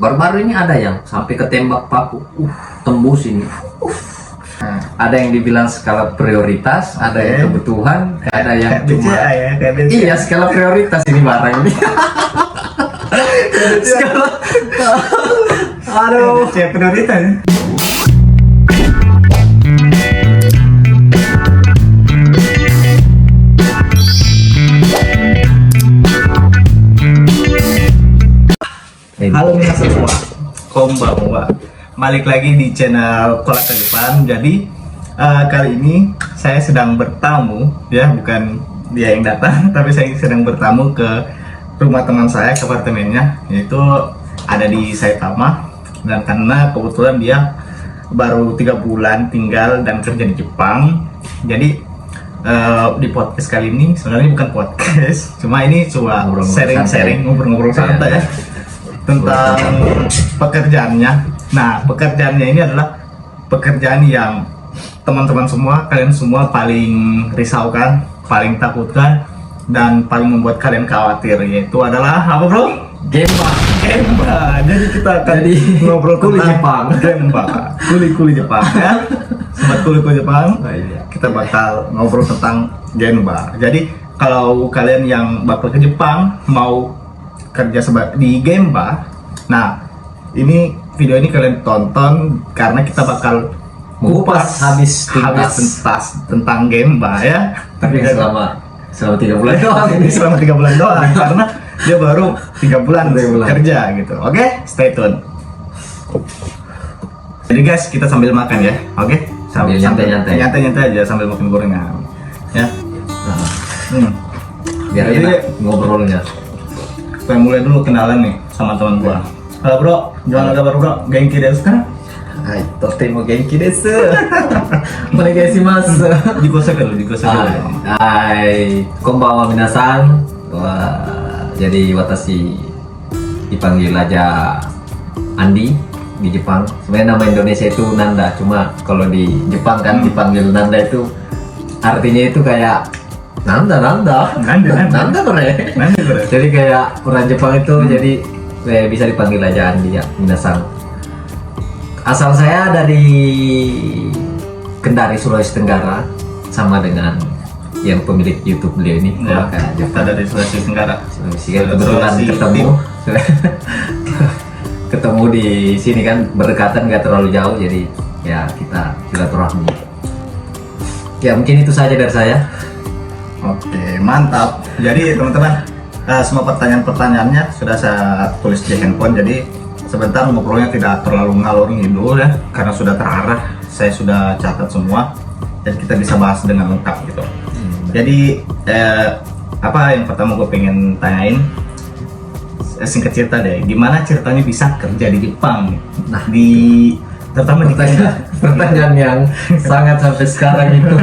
Baru-baru ini ada yang sampai ketembak paku, tembus ini. Ada yang dibilang skala prioritas, ada yang kebutuhan, ada yang cuma BCA ya, kayak BCA. iya skala prioritas ini barang ini. Skala, aduh. BCA prioritas. Halo semua, konbanwa. Balik lagi di channel Kolak Jepang. Jadi kali ini saya sedang bertamu, ya bukan dia yang datang, tapi saya sedang bertamu ke rumah teman saya, ke apartemennya, yaitu ada di Saitama. Dan karena kebetulan dia baru 3 bulan tinggal dan kerja di Jepang, jadi di podcast kali ini sebenarnya bukan podcast, cuma ini cuma sharing-sharing, ngobrol-ngobrol santai ya tentang pekerjaannya. Nah, pekerjaannya ini adalah pekerjaan yang teman-teman semua, kalian semua paling risaukan, paling takutkan, dan paling membuat kalian khawatir, yaitu adalah apa bro? Gemba. Jadi kita akan ngobrol kuli tentang Jepang. Gemba, kuli Jepang ya. Sobat kuli Jepang, Oh, iya. kita bakal ngobrol tentang Genba. Jadi kalau kalian yang bakal ke Jepang mau kerja di Genba, nah ini video ini kalian tonton karena kita bakal Mengupas habis tuntas tentang Genba ya. Tapi selama 3 bulan doang ini selama 3 bulan doang karena dia baru 3 bulan kerja gitu. Oke, stay tune. Jadi guys, kita sambil makan ya. Oke? Sambil nyantai aja sambil makan gorengan. Ya. Biar Jadi, enak ngobrolnya. Kita mulai dulu kenalan nih sama teman gua. Halo bro, gimana kabar bro? Genki desu ka? Hai, totemo genki desu. Onegaishimasu. Jikosaku dulu. Hai, konbanwa minasan. Wah, jadi watashi dipanggil aja Andi di Jepang. Sebenarnya nama Indonesia itu Nanda, cuma kalau di Jepang kan dipanggil Nanda itu artinya itu kayak Nanda bre. Jadi kayak orang Jepang itu jadi bisa dipanggil aja Andi ya, minasan. Asal saya dari Kendari, Sulawesi Tenggara, sama dengan yang pemilik YouTube beliau ini. Ya, Kolak kita dari Sulawesi Tenggara. Sulawesi kan kebetulan ketemu di sini kan, berdekatan, nggak terlalu jauh, jadi ya kita silaturahmi. Ya mungkin itu saja dari saya. Oke, mantap. Jadi teman-teman, semua pertanyaan-pertanyaannya sudah saya tulis di handphone. Jadi sebentar ngobrolnya tidak terlalu ngalor ngidul ya, karena sudah terarah. Saya sudah catat semua dan kita bisa bahas dengan lengkap gitu. Jadi apa yang pertama gue pengen tanyain, singkat cerita deh, gimana ceritanya bisa kerja di Jepang? Nah, terutama di Pertanyaan yang sangat sampai sekarang itu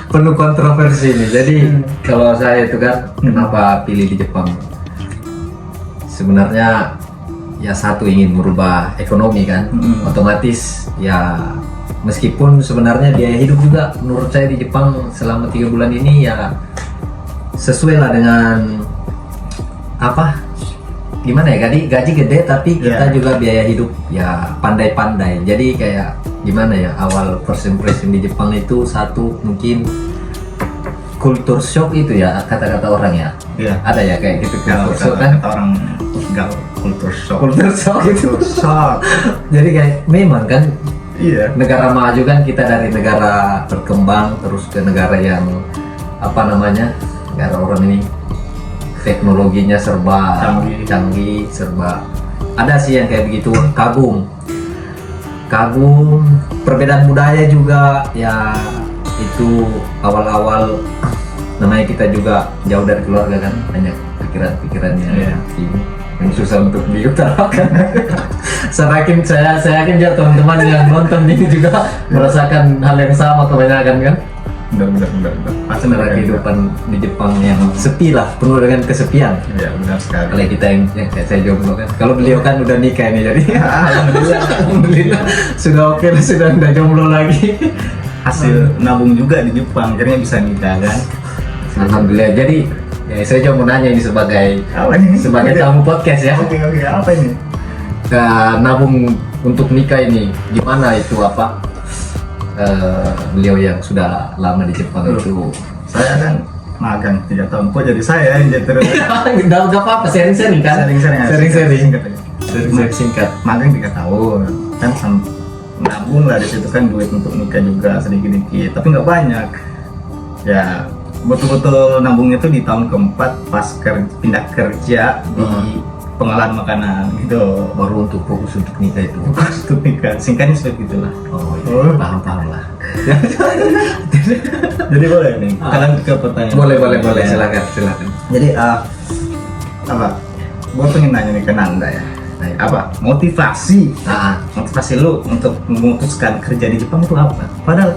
penuh kontroversi nih. Jadi kalau saya itu kan kenapa pilih di Jepang? Sebenarnya ya satu, ingin merubah ekonomi kan, otomatis ya meskipun sebenarnya biaya hidup juga menurut saya di Jepang selama 3 bulan ini ya sesuai lah dengan apa, gimana ya, gaji gede tapi kita juga biaya hidup ya pandai-pandai. Jadi kayak gimana ya, awal first impression di Jepang itu satu mungkin culture shock itu ya, kata-kata orang ya. Iya. Ada ya kayak gitu, Kalau culture shock kan. kata orang gal culture shock. Culture shock itu. Shock. Jadi kayak memang kan Iya. negara maju kan, kita dari negara berkembang terus ke negara yang apa namanya, negara orang ini teknologinya serba canggih, serba ada sih yang kayak begitu, kagum perbedaan budaya juga ya. Itu awal-awal namanya kita juga jauh dari keluarga kan, banyak pikiran-pikirannya ini yang susah untuk diutarakan. saya yakin juga teman-teman yang nonton ini juga merasakan hal yang sama kebanyakan kan. Benar. Pasti Kehidupan di Jepang yang sepi lah, penuh dengan kesepian. Ya, benar sekali. Kalau kita yang kayak saya jomblo kan, kalau beliau kan udah nikah nih, jadi alhamdulillah sudah oke lah, sudah nggak jomblo lagi. Hasil nabung juga di Jepang, akhirnya bisa nikah kan. Alhamdulillah. Jadi ya, saya cuma mau nanya ini sebagai Apa ini? tamu podcast ya. Oke, apa ini? nabung untuk nikah ini gimana itu apa? Beliau yang sudah lama di Jepang itu. Saya kan magang 3 tahun, kok jadi saya yang jadi terus. Nggak apa-apa, sharing-sharing kan? Sharing-sharing. Singkat. Magang 3 tahun, kan nabung lah di situ kan, duit untuk nikah juga sedikit-sedikit, tapi nggak banyak. Ya betul-betul nabungnya tuh di tahun keempat pas pindah kerja di pengolahan makanan gitu. Baru untuk fokus untuk nikah itu. Untuk nikah, singkatnya seperti itulah. Oh iya, paham lah. Jadi boleh nih, kalian ke pertanyaan. Boleh, silakan. Jadi apa? Gue pengen nanya nih ke Nanda ya. Apa motivasi lu untuk memutuskan kerja di Jepang itu apa? Padahal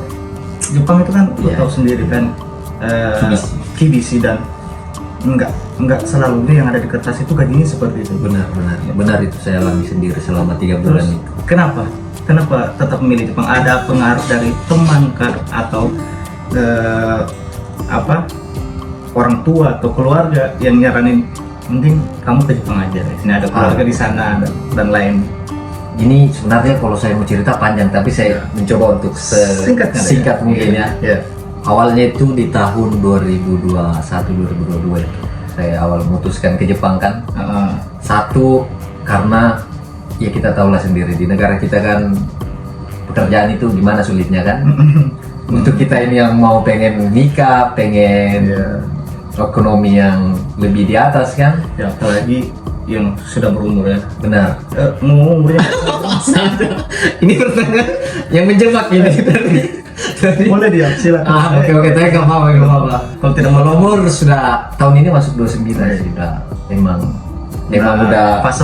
Jepang itu kan lu tahu sendiri kan, kibisi dan enggak selalu yang ada di kertas itu gajinya seperti itu. Benar itu saya alami sendiri selama 3 bulan itu. Kenapa tetap memilih Jepang? Ada pengaruh dari teman kah, atau orang tua atau keluarga yang nyaranin mending kamu ke Jepang aja, di sini ada keluarga di sana dan lain. Ini sebenarnya kalau saya mau cerita panjang, tapi saya mencoba untuk singkat mungkin ya. Awalnya itu di tahun 2021-2022 itu saya awal memutuskan ke Jepang kan. Satu karena ya kita tahulah sendiri di negara kita kan pekerjaan itu gimana sulitnya kan. Untuk kita ini yang mau pengen nikah, pengen ekonomi yang lebih di atas kan. Ya apalagi yang sudah berumur ya. Benar. Umurnya ini pertanyaan yang menjebak ini tadi. Boleh dia, silakan. Oke, saya nggak apa-apa. Kalau tidak mau umur sudah tahun ini masuk 29 sudah. Emang udah fase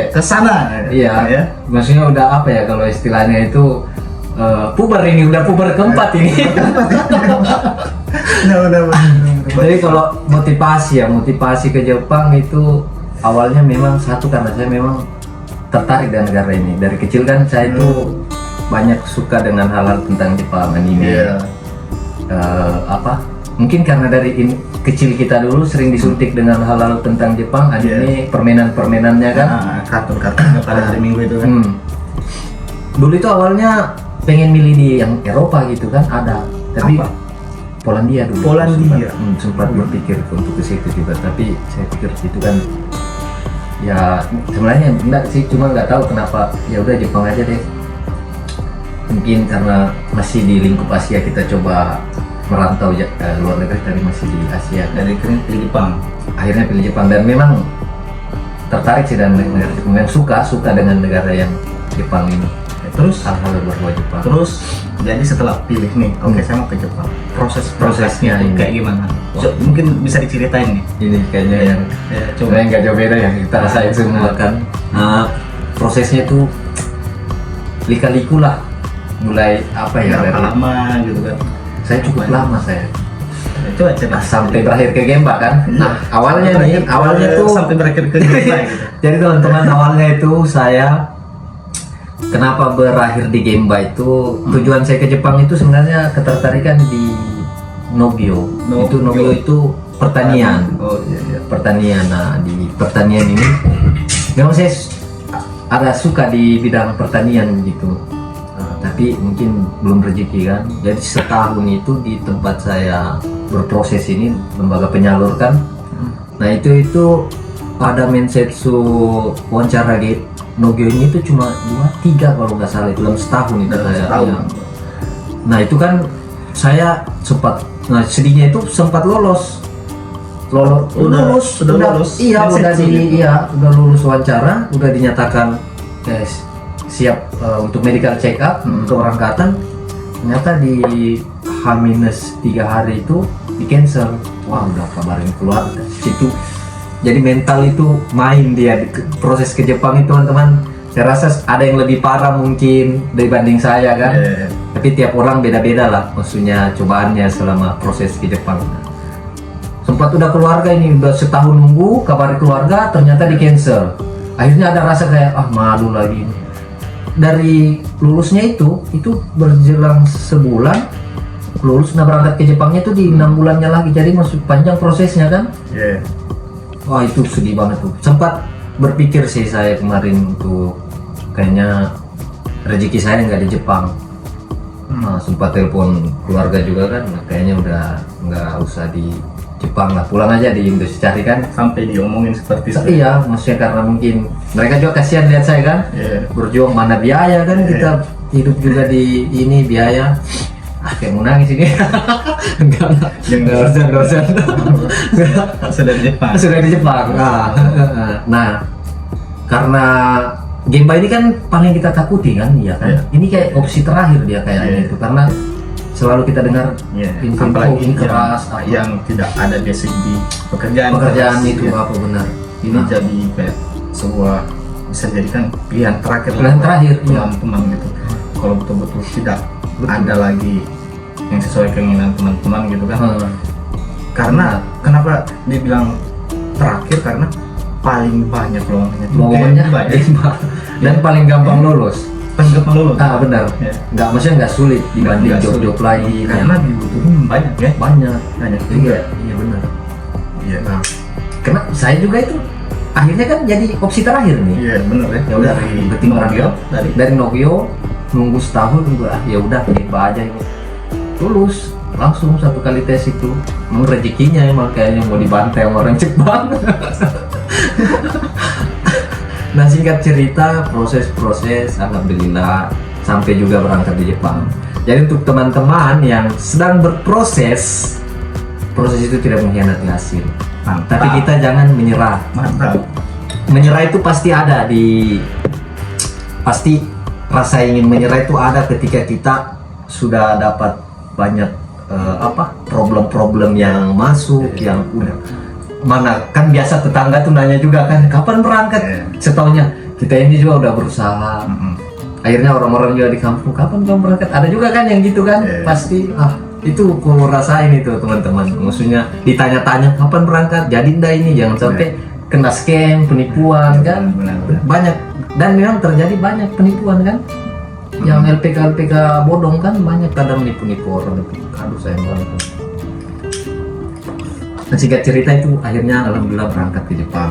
ke sana. Iya. Maksudnya udah apa ya kalau istilahnya itu puber ini, udah puber keempat ini. Jadi kalau motivasi ke Jepang itu awalnya memang satu karena saya memang tertarik dengan negara ini. Dari kecil kan saya itu banyak suka dengan hal-hal tentang Jepang, anime. Mungkin karena dari kecil kita dulu sering disuntik dengan hal-hal tentang Jepang, anime, permainan-permainannya kan. Kartun-kartun pada hari Minggu itu kan. Dulu itu awalnya pengen milih di yang Eropa gitu kan, ada. Tapi Polandia dulu. Sempat berpikir untuk ke situ juga, tapi saya pikir itu kan ya sebenarnya enggak sih, cuma nggak tahu kenapa ya udah Jepang aja deh. Mungkin karena masih di lingkup Asia, kita coba merantau luar negeri, tapi masih di Asia. Dari pilih Jepang. Akhirnya pilih Jepang dan memang tertarik sih dan negara Jepang, yang suka dengan negara yang Jepang ini. Terus hal-hal berbau Jepang. Terus jadi setelah pilih nih, oke saya mau ke Jepang. Prosesnya ini kayak gimana? Mungkin bisa diceritain nih. Ini kayaknya yang coba yang nggak jauh beda yang kita rasain semua kan. Prosesnya itu lika-liku lah. Mulai berapa lama gitu kan? Saya cukup lama saya. Coba cerita. Sampai berakhir ke Gemba kan. Awalnya tuh sampai berakhir ke Gemba gitu. Jadi teman-teman, awalnya itu saya kenapa berakhir di Gemba itu, tujuan saya ke Jepang itu sebenarnya ketertarikan di Nogyo. Nogyo itu pertanian. Pertanian. Nah, di pertanian ini memang saya ada suka di bidang pertanian gitu. Tapi mungkin belum rezeki kan. Jadi setahun itu di tempat saya berproses ini, lembaga penyalur kan. Nah itu ada mensetsu wawancara di Nogyo ini itu cuma 2-3 kalau nggak salah, itu dalam setahun itu saya. Nah itu kan saya sempat, sedihnya itu sempat lulus. Iya, udah lulus wawancara, udah dinyatakan siap untuk medical check up, keberangkatan. Ternyata di H-3 hari itu di cancel. Wah, udah kabarin keluar situ. Jadi mental itu main dia di proses ke Jepang itu, teman-teman. Saya rasa ada yang lebih parah mungkin dibanding saya kan. Tapi tiap orang beda-beda lah, maksudnya cobaannya selama proses ke Jepang. Sempat udah keluarga ini, udah setahun nunggu kabar keluarga, ternyata di cancel. Akhirnya ada rasa kayak malu lagi. Dari lulusnya itu berjelang sebulan lulus, berangkat ke Jepangnya itu di 6 bulannya lagi, jadi masuk panjang prosesnya kan. Wah itu sedih banget tuh. Sempat berpikir sih saya kemarin untuk kayaknya rezeki saya nggak di Jepang. Nah, sempat telepon keluarga juga kan, kayaknya udah nggak usah di Jepang lah, pulang aja di Indo cari kan. Sampai diomongin seperti itu. Iya, maksudnya karena mungkin mereka juga kasihan lihat saya kan, berjuang mana biaya kan, kita hidup juga di ini biaya. Kayak mau nangis ini. Enggak lah, enggak usah. Sudah di Jepang. Sudah di Jepang. Nah, karena Gemba ini kan paling kita takuti kan, ya kan. Ini kayak opsi terakhir dia kayaknya itu, karena selalu kita dengar info ini keras, yang tidak ada basic di pekerjaan itu apa benar. Ini jadi kayak sebuah, bisa jadikan pilihan terakhir teman-teman gitu. Kalau betul-betul tidak ada lagi yang sesuai keinginan teman-teman gitu kan. Karena kenapa dibilang terakhir, karena paling banyak lowongannya dan paling gampang lulus. Benar. Nggak, maksudnya nggak sulit dibanding job-job lain. Karena dibutuhin banyak ya. Banyak. Iya benar. Iya. Nah, karena saya juga itu akhirnya kan jadi opsi terakhir nih. Iya benar ya. Ya udah, dari Nogyo nunggu setahun juga. Ya udah, coba aja ini. Lulus langsung satu kali tes itu. Emang rezekinya emang kayaknya mau dibantai sama orang Jepang. Nah, singkat cerita, proses alhamdulillah sampai juga berangkat di Jepang. Jadi untuk teman-teman yang sedang berproses, proses itu tidak mengkhianati hasil. Mantap. Tapi kita jangan menyerah. Mantap. Menyerah itu pasti ada pasti rasa ingin menyerah itu ada ketika kita sudah dapat banyak problem-problem yang masuk, yang udah mana kan biasa tetangga tuh nanya juga kan kapan berangkat. Setaunya kita ini juga udah berusaha. Akhirnya orang-orang juga di kampung kapan kamu berangkat, ada juga kan yang gitu kan. Pasti itu kalau rasain itu teman-teman, maksudnya ditanya-tanya kapan berangkat, jadi ndak ini jangan sampai kena scam, penipuan kan. Banyak, dan memang terjadi banyak penipuan kan. Yang LPK bodong kan banyak, kadang nipu-nipu orang. Aduh sayang banget. Nah, singkat cerita itu akhirnya alhamdulillah berangkat ke Jepang.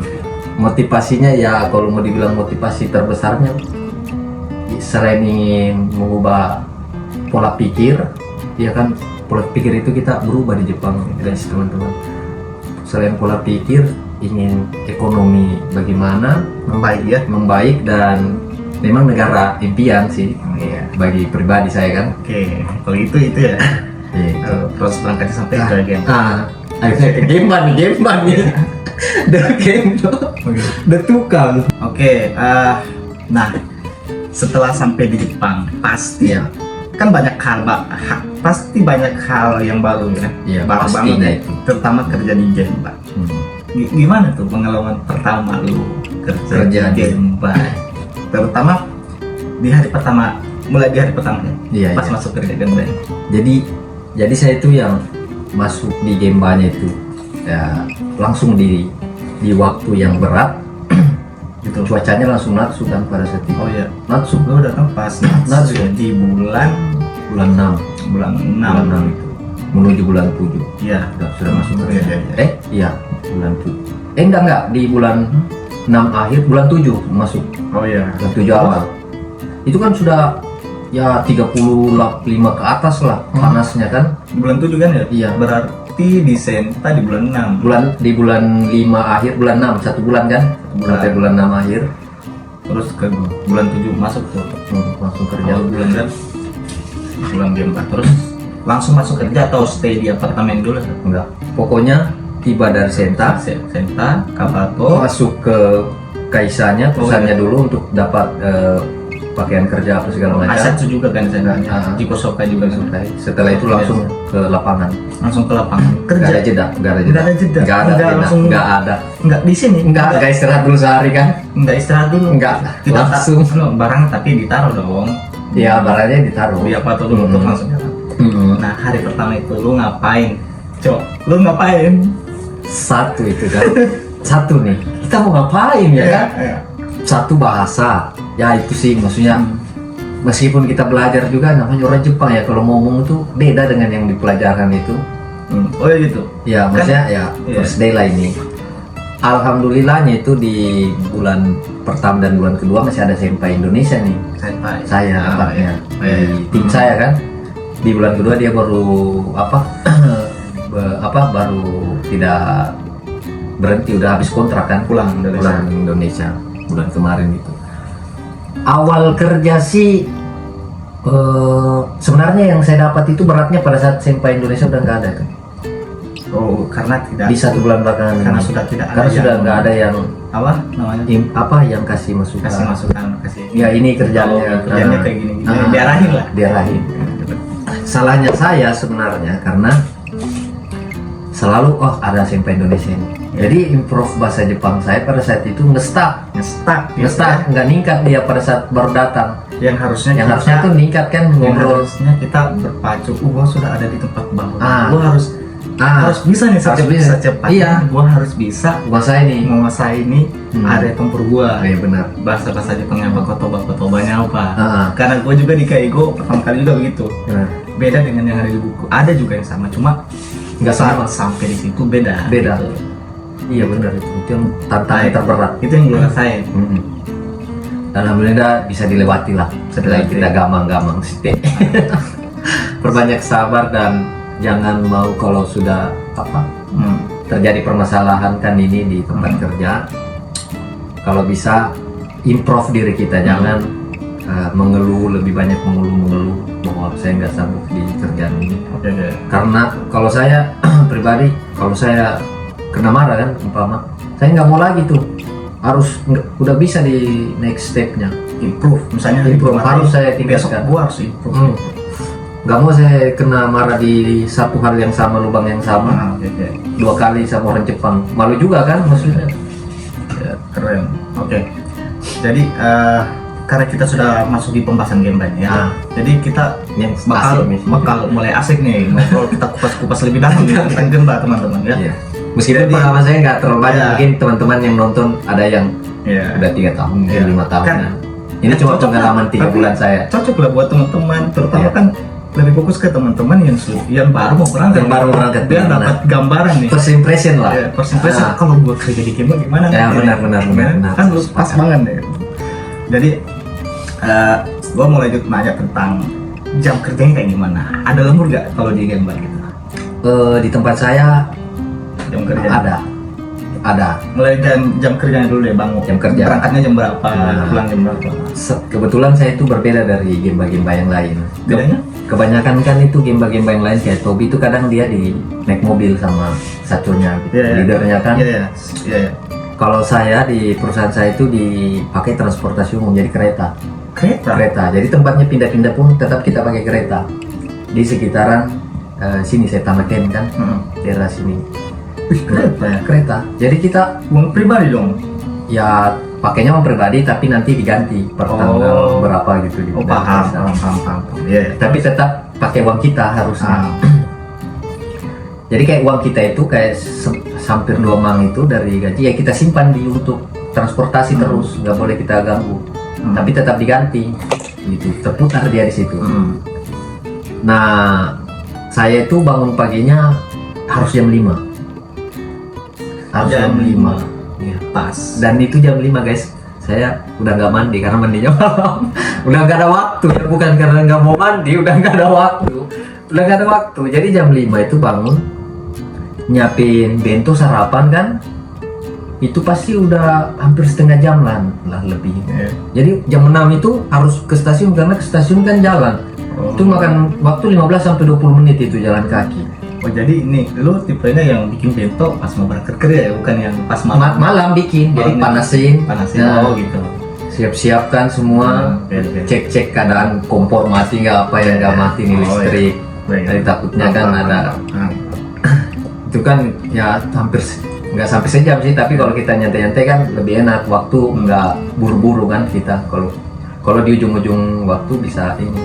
Motivasinya ya kalau mau dibilang motivasi terbesarnya selain ingin mengubah pola pikir, ya kan, pola pikir itu kita berubah di Jepang guys teman-teman. Selain pola pikir, ingin ekonomi bagaimana membaik dan memang negara impian sih bagi pribadi saya kan. Kalau itu ya. Proses berangkatnya sampai ke Gemba. Akhirnya ke Gemba nih. Dari Gemba. Udah tukang. Nah, setelah sampai di Jepang pasti kan banyak hal yang baru ya. Iya, baru banget itu. Terutama kerja di Gemba. Gimana tuh pengalaman pertama lu kerja di Gemba? Terutama di hari pertama, mulai di hari pertama pas masuk kerja Gemba. Jadi saya itu yang masuk di Gembanya itu ya langsung di waktu yang berat. Gitu. Cuacanya langsung natsu kan pada saat itu. Natsu. Lu datang pas natsu ya, di bulan 6 itu menuju bulan 7. Iya, sudah masuk kerja. Bulan 7. Enggak, di bulan 6 akhir, bulan 7 masuk. Bulan 7 awal. Itu kan sudah ya 35 ke atas lah panasnya kan. Bulan 7 kan ya? Iya. Berarti di Senta di bulan 6. Di bulan 5 akhir, bulan 6, 1 bulan kan? Sampai bulan 6 akhir. Terus ke bulan 7 masuk tuh. Langsung kerja. Bulan Gemba. Terus langsung masuk kerja atau stay di apartemen dulu? Enggak. Pokoknya tiba dari Senta, Kabato, masuk ke Kaisanya, perusahaannya dulu untuk dapat pakaian kerja apa segala macam. Asatsu juga kan saya Jikosoka juga kan. Setelah itu langsung ke lapangan. Kerja. Enggak ada. Enggak di sini. Enggak istirahat dulu sehari kan? Enggak istirahat dulu. Enggak. Langsung barang tapi ditaruh dong. Iya, barangnya ditaruh. Di apa tuh dulu langsung jalan. Nah, hari pertama itu lu ngapain? Lu ngapain? Satu itu kan. Satu nih. Kita mau ngapain ya kan? Satu bahasa. Ya itu sih maksudnya meskipun kita belajar juga namanya orang Jepang ya, kalau ngomong itu beda dengan yang dipelajarkan itu. Oh ya gitu. Ya maksudnya first day lah ini. Alhamdulillahnya itu di bulan pertama dan bulan kedua masih ada senpai Indonesia nih. Senpai. Saya angkatnya iya. di tim saya kan. Di bulan kedua dia baru baru tidak berhenti, udah habis kontrak kan, pulang Indonesia bulan kemarin gitu. Awal kerja sih sebenarnya yang saya dapat itu beratnya pada saat senpai Indonesia udah nggak ada kan. Oh, karena tidak Di 1 bulan belakangan karena ini. sudah tidak ada Karena sudah nggak ada yang apa namanya? yang kasih masukan. Kasih masukan, kasih. Ya ini kerjanya, kerjanya kayak gini. Diarahin lah. Diarahin. Salahnya saya sebenarnya karena selalu ada senpai Indonesia ini. Jadi improve bahasa Jepang saya pada saat itu ngestak, nggak ningkat dia pada saat baru datang. Yang harusnya itu ningkat kan, ngobrol. Harusnya kita berpacu. Gua sudah ada di tempat baru. Gua harus bisa nih secepatnya. Iya. Gua harus bisa menguasai ini area tempur gua. Iya benar. Bahasa Jepangnya apa, kotobanya apa. Karena gua juga di Kaigo pertama kali juga begitu. Beda dengan yang ada di buku. Ada juga yang sama, cuma nggak sama sampai di situ beda. Gitu. Iya benar, itu yang tantangan terberat. Itu yang gua rasain. Dan alhamdulillah bisa dilewati lah setelah kita gamang-gamang sih. Perbanyak sabar dan jangan mau kalau sudah terjadi permasalahan kan ini di tempat kerja, kalau bisa improve diri kita, jangan mengeluh, lebih banyak mengeluh bahwa saya nggak sanggup di kerjaan ini. Karena kalau saya pribadi, kalau saya kena marah kan umpama, saya nggak mau lagi tuh, harus udah bisa di next stepnya improve, misalnya improve harus saya tingkatkan. Gua harus improve. Nggak mau saya kena marah di satu hal yang sama, lubang yang sama, 2 kali sama orang Jepang, malu juga kan maksudnya. Ya, keren. Jadi karena kita sudah masuk di pembahasan game ya, jadi kita yang bakal mulai asik nih ngobrol, kita kupas lebih dalam tentang Gemba teman-teman ya. Meskipun pengalaman saya nggak terlalu banyak, mungkin teman-teman yang nonton ada yang udah 3 tahun, 5 tahun. Ini cuma pengalaman 3 bulan saya. Cocok lah buat teman-teman, terutama kan lebih fokus ke teman-teman yang baru mau berangkat, biar dapat gambaran nih. First impression lah. First impression kalau buat kerja di Gemba gimana? Ya benar. Kan lu pas banget deh. Jadi gua mau lanjut nanya tentang jam kerjanya kayak gimana? Ada lembur nggak kalau di Gemba gitu? Di tempat saya jam kerja ada. Mulai jam kerjanya dulu deh bang. Jam kerja. Berangkatnya jam berapa? Pulang jam berapa? Kebetulan saya itu berbeda dari Gemba-Gemba yang lain. Bedanya? Kebanyakan kan itu Gemba-Gemba yang lain kayak Tobi itu kadang dia di naik mobil sama satunya gitu. Leadernya kan. Iya. Kalau saya di perusahaan saya itu dipakai transportasi umum, jadi kereta. Jadi tempatnya pindah-pindah pun tetap kita pakai kereta. Di sekitaran sini saya Tamaken kan, daerah sini. Kereta. Jadi kita uang pribadi dong. Ya pakainya uang pribadi tapi nanti diganti per tanggal berapa gitu. Paham. Yeah. Tapi tetap pakai uang kita harusnya. Jadi kayak uang kita itu kayak hampir 2 mang itu dari gaji ya kita simpan untuk transportasi terus, nggak boleh kita ganggu. Tapi tetap diganti gitu, terputar dia di situ. Nah saya itu bangun paginya harus jam 5. Jam 5 ya, pas. Dan itu jam 5 guys, saya udah nggak mandi karena mandinya malam. Udah nggak ada waktu ya, bukan karena nggak mau mandi, udah nggak ada waktu. Jadi jam 5 itu bangun, nyiapin bento sarapan kan, itu pasti udah hampir setengah jam lah lebih. Jadi jam 6 itu harus ke stasiun, karena ke stasiun kan jalan. Itu makan waktu 15 sampai 20 menit itu jalan kaki. Oh jadi ini lu tipenya yang bikin bento pas mau berangkat kerja ya, bukan yang pas malam bikin. Jadi panasin. Nah, gitu. Siap-siapkan semua, cek keadaan kompor mati nggak, apa yang nggak mati nih listrik. Jadi takutnya kan ada. Itu kan ya hampir nggak sampai sejam sih, tapi kalau kita nyantai-nyantai kan lebih enak, waktu nggak buru-buru kan kita. Kalau di ujung-ujung waktu bisa ini.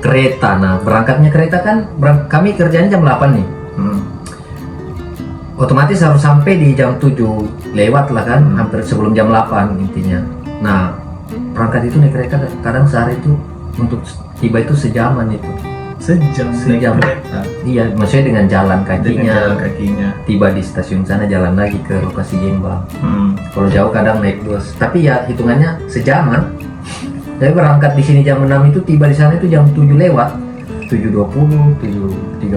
Kereta, nah berangkatnya kereta kan kami kerjanya jam 8 nih. Otomatis harus sampai di jam 7 lewat lah kan, hampir sebelum jam 8 intinya. Nah berangkat itu naik kereta kadang sehari itu untuk tiba itu sejaman itu. Sejam naik kereta. Iya, maksudnya dengan jalan Dengan jalan kakinya. tiba di stasiun sana jalan lagi ke lokasi Gemba. Kalau jauh kadang naik bus, tapi ya hitungannya sejaman. Saya berangkat di sini jam 6 itu tiba di sana itu jam 7 lewat, 7.20, 7.30.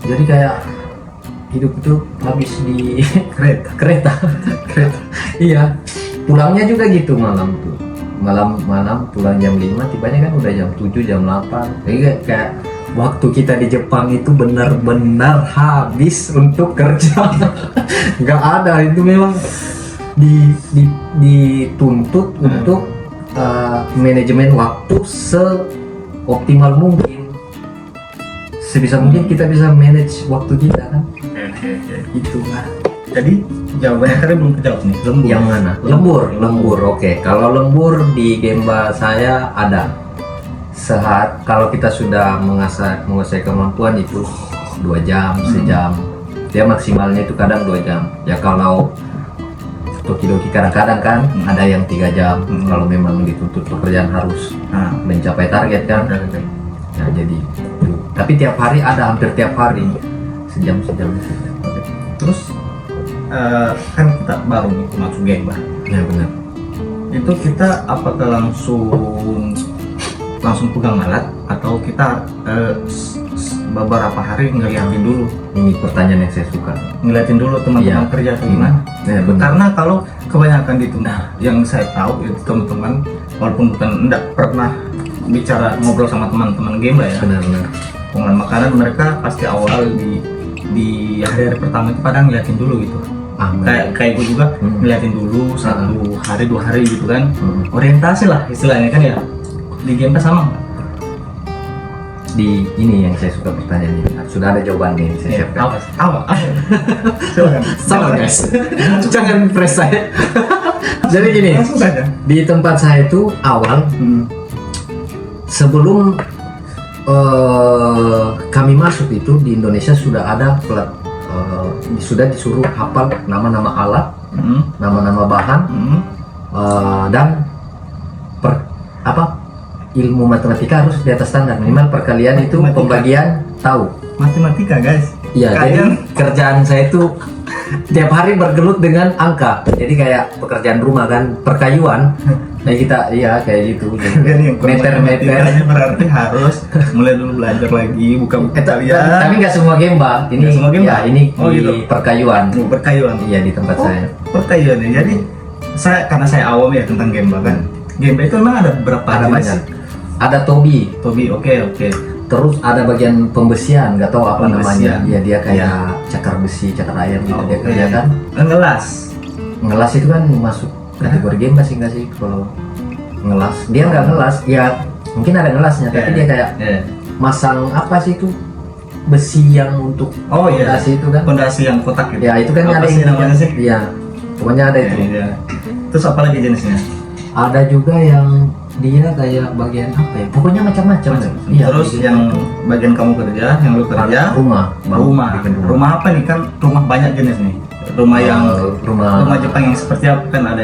Jadi kayak hidup itu habis di kereta. Iya, pulangnya juga gitu malam tuh. Malam pulang jam 5, tibanya kan udah jam 7, jam 8. Jadi kayak waktu kita di Jepang itu benar-benar habis untuk kerja. Nggak ada, itu memang dituntut untuk manajemen waktu seoptimal mungkin. Sebisa mungkin kita bisa manage waktu kita kan. Oke. Itu lah. Jadi jawabannya tadi belum kejawab nih. Lembur. Yang mana? Lembur. Oke. Kalau lembur di Gemba saya ada. Kalau kita sudah menguasai kemampuan itu 2 jam, sejam. Dia maksimalnya itu kadang 2 jam. Ya kalau Tokidoki kadang-kadang kan ada yang 3 jam. Kalau memang dituntut pekerjaan harus mencapai target kan. Ya jadi itu. Tapi tiap hari ada, hampir tiap hari. Sejam. Terus kan kita baru nih masuk Gemba. Ya benar. Itu kita apakah langsung pegang alat atau kita beberapa hari ngeliatin dulu? Ini pertanyaan yang saya suka. Ngeliatin dulu teman-teman kerja atau gimana? Ya, benar. Karena kalau kebanyakan ditunda, yang saya tahu itu teman-teman walaupun enggak pernah bicara ngobrol sama teman-teman Gemba ya. Benar. Pengalaman makanan mereka pasti awal di hari-hari pertama itu kadang ngeliatin dulu gitu. Kayak gue juga ngeliatin dulu 1 hari 2 hari gitu kan. Orientasi lah istilahnya kan ya. Di Gemba sama nggak? Di ini yang saya suka pertanyaan ini. Sudah ada jawabannya yang saya siapkan. Apa? Silakan. Sama guys. Jangan press saya. Jadi gini, Langsung saja. di tempat saya itu awal sebelum kami masuk itu di Indonesia sudah ada sudah disuruh hafal nama-nama alat, nama-nama bahan, dan ilmu matematika harus di atas standar minimal perkalian itu Matematika. pembagian tahu. Matematika guys. Iya, jadi kerjaan saya itu tiap hari bergelut dengan angka. Jadi kayak pekerjaan rumah kan, perkayuan. Nah kita kayak gitu. Meter. Berarti harus mulai dulu belajar lagi, buka kalian. Tapi nggak semua Gemba. Ini Nggak semua Gemba? ya ini Oh, di gitu. perkayuan. Perkayuan. Iya di tempat saya. Perkayuan ya. Jadi karena saya awam ya tentang Gemba kan. Gemba itu memang ada berapa Ada jenis? banyak. Ada tobi. Oke. Terus ada bagian pembesian, nggak tahu apa Pembesian. namanya. Ya dia kayak cakar besi, cakar ayam gitu dia kerja kan. Ngelas itu kan masuk kategori Gemba sih nggak sih kalau ngelas? Dia nggak ngelas, ya mungkin ada ngelasnya, tapi dia kayak masang apa sih itu besi yang untuk fondasi itu kan? Fondasi yang kotak gitu. Ya itu kan Apa ada sih yang namanya sih? Iya, pokoknya ada itu. Iya. Terus apa lagi jenisnya? Ada juga yang dia kayak bagian apa ya? Pokoknya macam-macam. Iya. Terus bikin yang bagian kamu kerja, yang lu kerja, rumah. Bikin rumah apa nih kan? Rumah banyak jenis nih. Rumah yang rumah Jepang yang seperti apa kan ada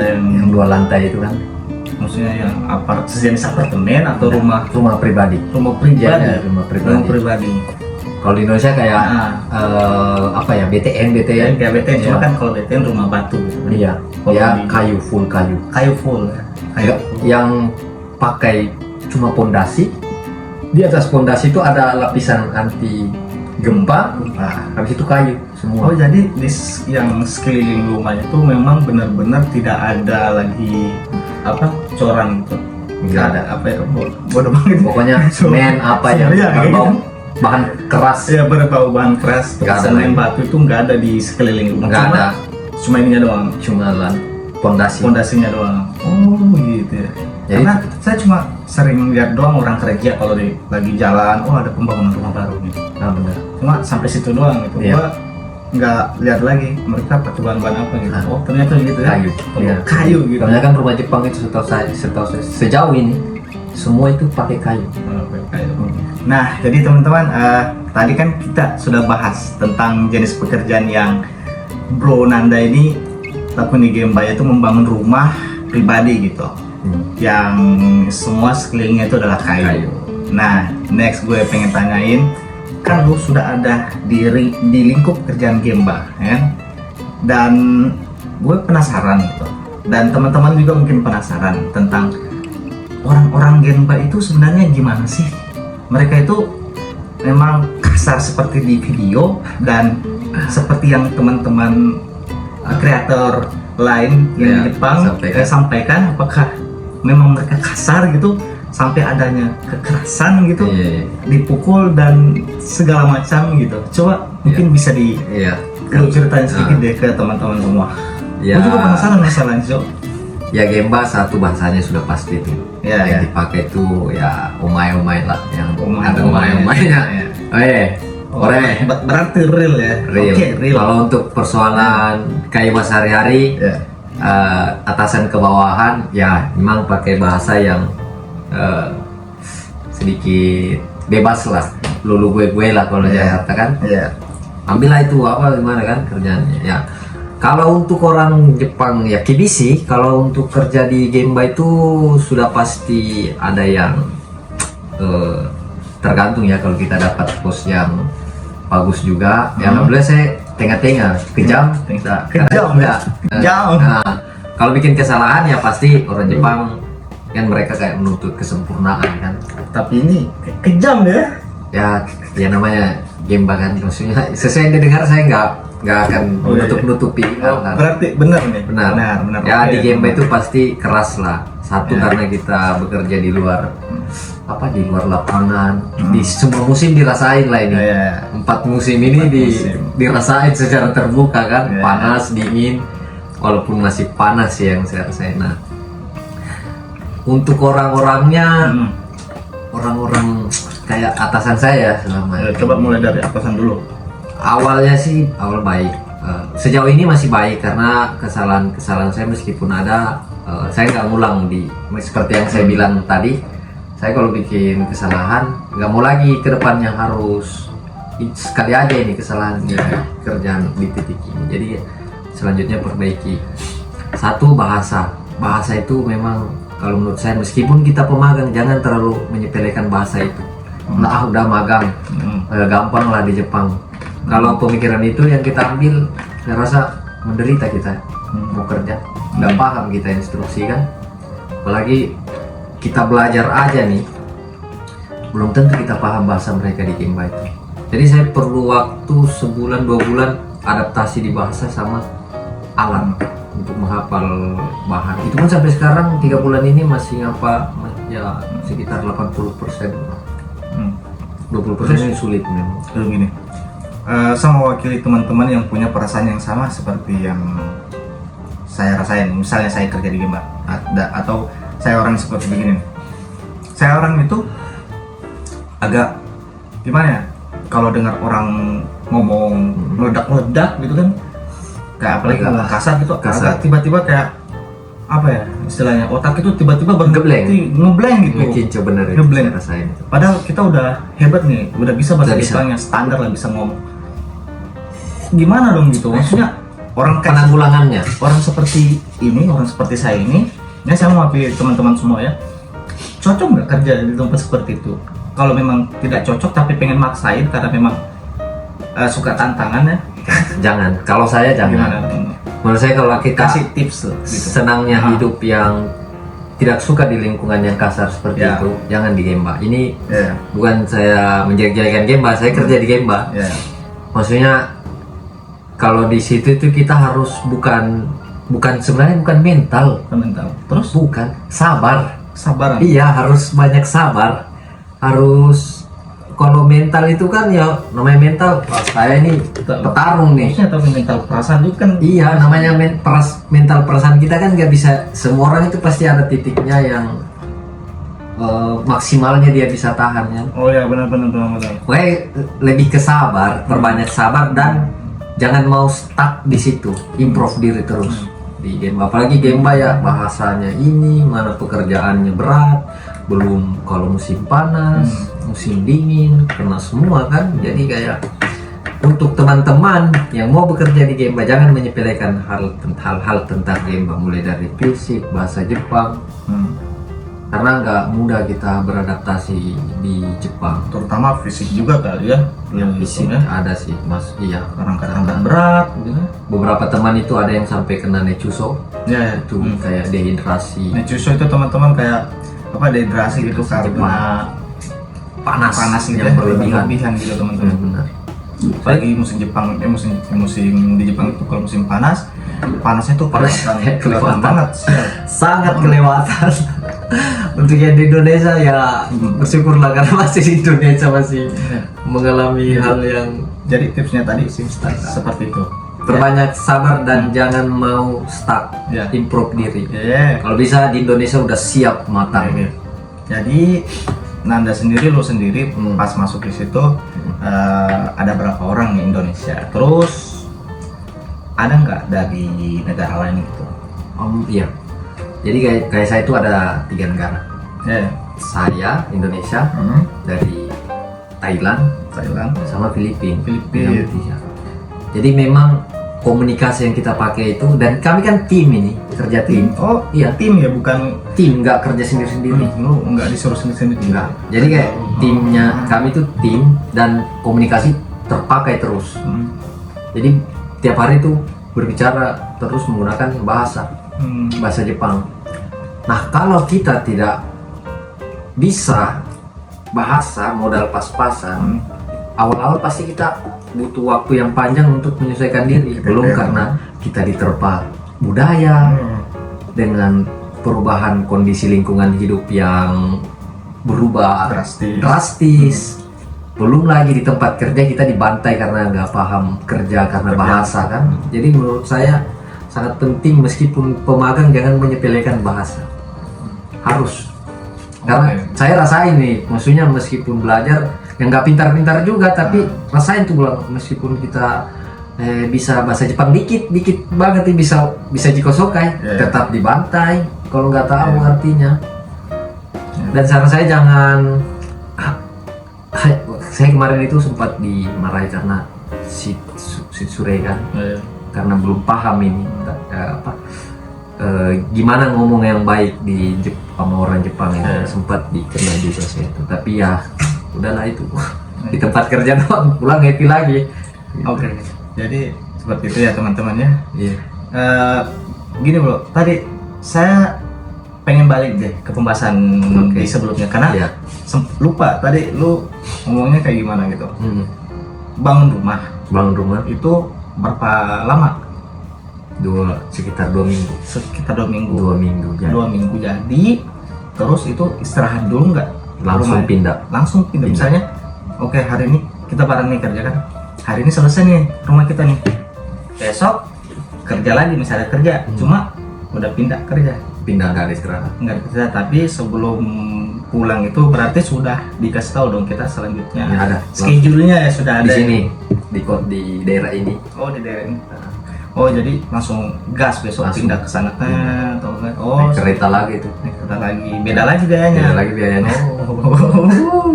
yang 2 lantai itu kan. maksudnya yang sejenis apartemen atau rumah pribadi. rumah pribadi. Iya, rumah pribadi. Kalau di Indonesia kayak apa ya? BTN. Kayak BTN cuma Iya. kan kalau BTN rumah batu gitu. Iya. Kalau Ya di- kayu full. Kayu full ya. Yang pakai cuma pondasi. Di atas pondasi itu ada lapisan anti gempa. Habis itu kayu semua. Oh jadi yang sekeliling rumah itu memang benar-benar tidak ada lagi coran gitu. Nggak ada. Bodoh banget. Pokoknya semen apa yang Iya, berbau bahan keras. Ya berbau bahan keras. Nggak ada Semen lagi. batu itu nggak ada di sekeliling rumah. Nggak ada. Cuma ininya doang. Cuma pondasi. Fondasinya doang. Oh gitu ya. Jadi- Karena saya cuma sering lihat doang orang kerja kalau lagi jalan, ada pembangunan rumah baru gitu. Nah benar. Cuma sampai situ doang gitu. Iya. Gua nggak lihat lagi mereka pakai bahan-bahan apa gitu. Nah. Ternyata gitu ya. Kayu. Iya. Kayu gitu. Soalnya kan rumah Jepang itu setahu saya sejauh ini semua itu pakai kayu. Kayu. Nah, jadi teman-teman, tadi kan kita sudah bahas tentang jenis pekerjaan yang Bro Nanda ini lakukan di Gemba, yaitu membangun rumah pribadi gitu. yang semua sekelilingnya itu adalah kayu. Nah, next gue pengen tanyain, kan lu sudah ada di lingkup kerjaan Gemba, ya? Dan gue penasaran gitu, dan teman-teman juga mungkin penasaran tentang orang-orang Gemba itu sebenarnya gimana sih? Mereka itu memang kasar seperti di video dan seperti yang teman-teman kreator lain yang di Jepang sampaikan, apakah memang mereka kasar gitu sampai adanya kekerasan gitu, dipukul dan segala macam gitu? Coba mungkin bisa lu ceritain sedikit deh ke teman-teman semua. Gue juga penasaran masalahnya, Jo. Ya Gemba satu bahasanya sudah pasti tuh. Yang dipakai tuh ya omai-omai lah, yang ada omai-omainya. Berarti real ya. Real. Kalau untuk persoalan kayak sehari-hari, atasan ke bawahan, ya memang pakai bahasa yang sedikit bebas lah, lulu gue lah kalau Jakarta kan. Ambillah itu apa gimana kan kerjaannya. Ya kalau untuk orang Jepang ya kibisi, kalau untuk kerja di Gemba itu sudah pasti ada yang tergantung ya. Kalau kita dapat bos yang bagus juga, ya alhamdulillah saya tengah-tengah kejam. Nah, kalau bikin kesalahan ya pasti orang Jepang kan mereka kayak menuntut kesempurnaan kan. Tapi ini kejam ya. Ya namanya Gemba kan, maksudnya sesuai yang didengar saya nggak akan menutup-nutupi. Berarti benar nih. Benar. Ya di Gemba itu pasti keras lah. Satu karena kita bekerja di luar di luar lapangan, di semua musim dirasain lah ini. 4 musim ini dirasain secara terbuka kan, panas, dingin, walaupun masih panas ya yang saya rasain. Nah, untuk orang-orangnya, orang-orang kayak atasan saya selama coba mulai dari atasan dulu. Awal baik. Sejauh ini masih baik karena kesalahan saya meskipun ada, saya nggak ngulang seperti yang saya bilang tadi. Saya kalau bikin kesalahan nggak mau lagi ke depannya, harus sekali aja ini kesalahan di kerjaan di titik ini. Jadi selanjutnya perbaiki. Satu bahasa itu memang kalau menurut saya meskipun kita pemagang jangan terlalu menyepelekan bahasa itu. Nah udah magang, gampang lah di Jepang. Kalau pemikiran itu yang kita ambil, saya rasa menderita kita mau kerja, nggak paham kita instruksi kan. Apalagi kita belajar aja nih, belum tentu kita paham bahasa mereka di Gemba itu. Jadi saya perlu waktu sebulan 2 bulan adaptasi di bahasa sama alam untuk menghafal bahan. Itu pun sampai sekarang 3 bulan ini masih ngapa ya sekitar 80%. 20% ini sulit memang. Gini, saya mewakili teman-teman yang punya perasaan yang sama seperti yang saya rasain. Misalnya saya kerja di Gemba atau saya orang seperti begini. Saya orang itu agak gimana ya? Kalau dengar orang ngomong meledak-meledak gitu kan, kayak apalagi ngomong kasar gitu, agak tiba-tiba kayak apa ya istilahnya, otak itu tiba-tiba ngeblank gitu. Ngekinco bener itu saya rasain. Padahal kita udah hebat nih, udah bisa bahasa Jepangnya standar lah, bisa ngomong. Gimana dong gitu? Maksudnya orang penanggulangannya, orang seperti ini, orang seperti saya ini, ya saya mau pilih teman-teman semua ya, cocok nggak kerja di tempat seperti itu? Kalau memang tidak cocok tapi pengen maksain karena memang suka tantangan ya, jangan. Kalau saya jangan. Menurut saya kalau kita kasih tips gitu. Senangnya hidup yang tidak suka di lingkungan yang kasar seperti itu, jangan di Gemba. Ini bukan saya menjelek-jelekan Gemba, saya kerja di Gemba. Maksudnya kalau di situ itu kita harus bukan mental. Terus bukan sabar. Iya, harus banyak sabar. Harus, kalau mental itu kan ya namanya mental. Saya ini petarung nih. Tapi mental perasaan itu kan. Iya, namanya mental perasaan kita kan nggak bisa. Semua orang itu pasti ada titiknya yang maksimalnya dia bisa tahan ya. Oh ya, benar. Pokoknya lebih ke sabar, perbanyak sabar dan jangan mau stuck di situ, improve diri terus di Gemba. Apalagi Gemba ya bahasanya ini, mana pekerjaannya berat, belum kalau musim panas, musim dingin, kena semua kan. Jadi kayak untuk teman-teman yang mau bekerja di Gemba jangan menyepelekan hal-hal tentang Gemba, mulai dari fisik, bahasa Jepang, karena nggak mudah kita beradaptasi di Jepang. Terutama fisik juga kali ya. Yang fisik ya. ada sih mas, iya. Kadang-kadang berat gitu. Beberapa teman itu ada yang sampai kena nechuso, Ya, itu kayak dehidrasi. Nechuso itu teman-teman kayak apa, dehidrasi gitu karena panas gitu yang berlebihan gitu teman-teman. Benar. Apalagi musim Jepang, musim di Jepang itu kalau musim panasnya tuh kelewatan banget sih. Sangat kelewatan. Untuk yang di Indonesia ya bersyukurlah karena masih di Indonesia masih mengalami hal yang. Jadi tipsnya tadi seperti itu. Perbanyak sabar dan jangan mau stuck, Ya. improve diri. Yeah. Kalau bisa di Indonesia udah siap matang. Jadi Nanda sendiri, lo sendiri pas masuk di situ ada berapa orang di Indonesia? Terus ada nggak dari negara lain gitu? Iya. Jadi kayak saya itu ada 3 negara. Yeah. Saya Indonesia, dari Thailand, sama Filipina. Yang ketiga. Jadi memang komunikasi yang kita pakai itu, dan kami kan tim ini, kerja tim. Oh Iya, tim ya, bukan tim, nggak kerja sendiri-sendiri. lu nggak disuruh sendiri-sendiri. Enggak. Jadi kayak timnya kami itu tim dan komunikasi terpakai terus. Jadi tiap hari itu berbicara terus menggunakan bahasa Jepang. Nah, kalau kita tidak bisa bahasa modal pas-pasan, awal-awal pasti kita butuh waktu yang panjang untuk menyesuaikan diri. Belum karena kita diterpa budaya dengan perubahan kondisi lingkungan hidup yang berubah drastis. Belum lagi di tempat kerja kita dibantai karena nggak paham kerja karena bahasa kan. Jadi menurut saya sangat penting meskipun pemagang jangan menyepelekan bahasa. Harus. Karena saya rasain nih, maksudnya meskipun belajar yang nggak pintar-pintar juga, tapi rasain tuh bilang meskipun kita bisa bahasa Jepang dikit banget nih, bisa jikosokai, tetap dibantai kalau nggak tahu artinya. Dan saran saya jangan, saya kemarin itu sempat dimarahi karena si Sure kan, karena belum paham ini gimana ngomong yang baik di sama orang Jepang ya. Sempat dikena juga saya itu, tapi ya udahlah itu di tempat kerja doang, pulang happy lagi. Oke. Jadi seperti itu ya teman-teman ya. Iya. Gini bro, tadi saya pengen balik deh ke pembahasan di sebelumnya karena lupa tadi lu ngomongnya kayak gimana gitu. Bangun rumah itu berapa lama? Sekitar 2 minggu. Sekitar 2 minggu. 2 minggu jadi. 2 minggu jadi. Terus itu istirahat dulu nggak? Langsung pindah. Misalnya, oke, hari ini kita bareng nih kerja kan. Hari ini selesai nih rumah kita nih. Besok kerja lagi, misalnya kerja. Cuma udah pindah kerja. Pindah nggak ada istirahat. Nggak kerja, tapi sebelum pulang itu berarti sudah dikasih tahu dong kita selanjutnya. Ya, ada. Schedule-nya ya sudah ada. Di sini, di daerah ini. Oh, di daerah ini. Oh, jadi langsung gas besok pindah ke sana atau enggak? Oh, kereta lagi itu. Kereta lagi. Beda lagi biayanya.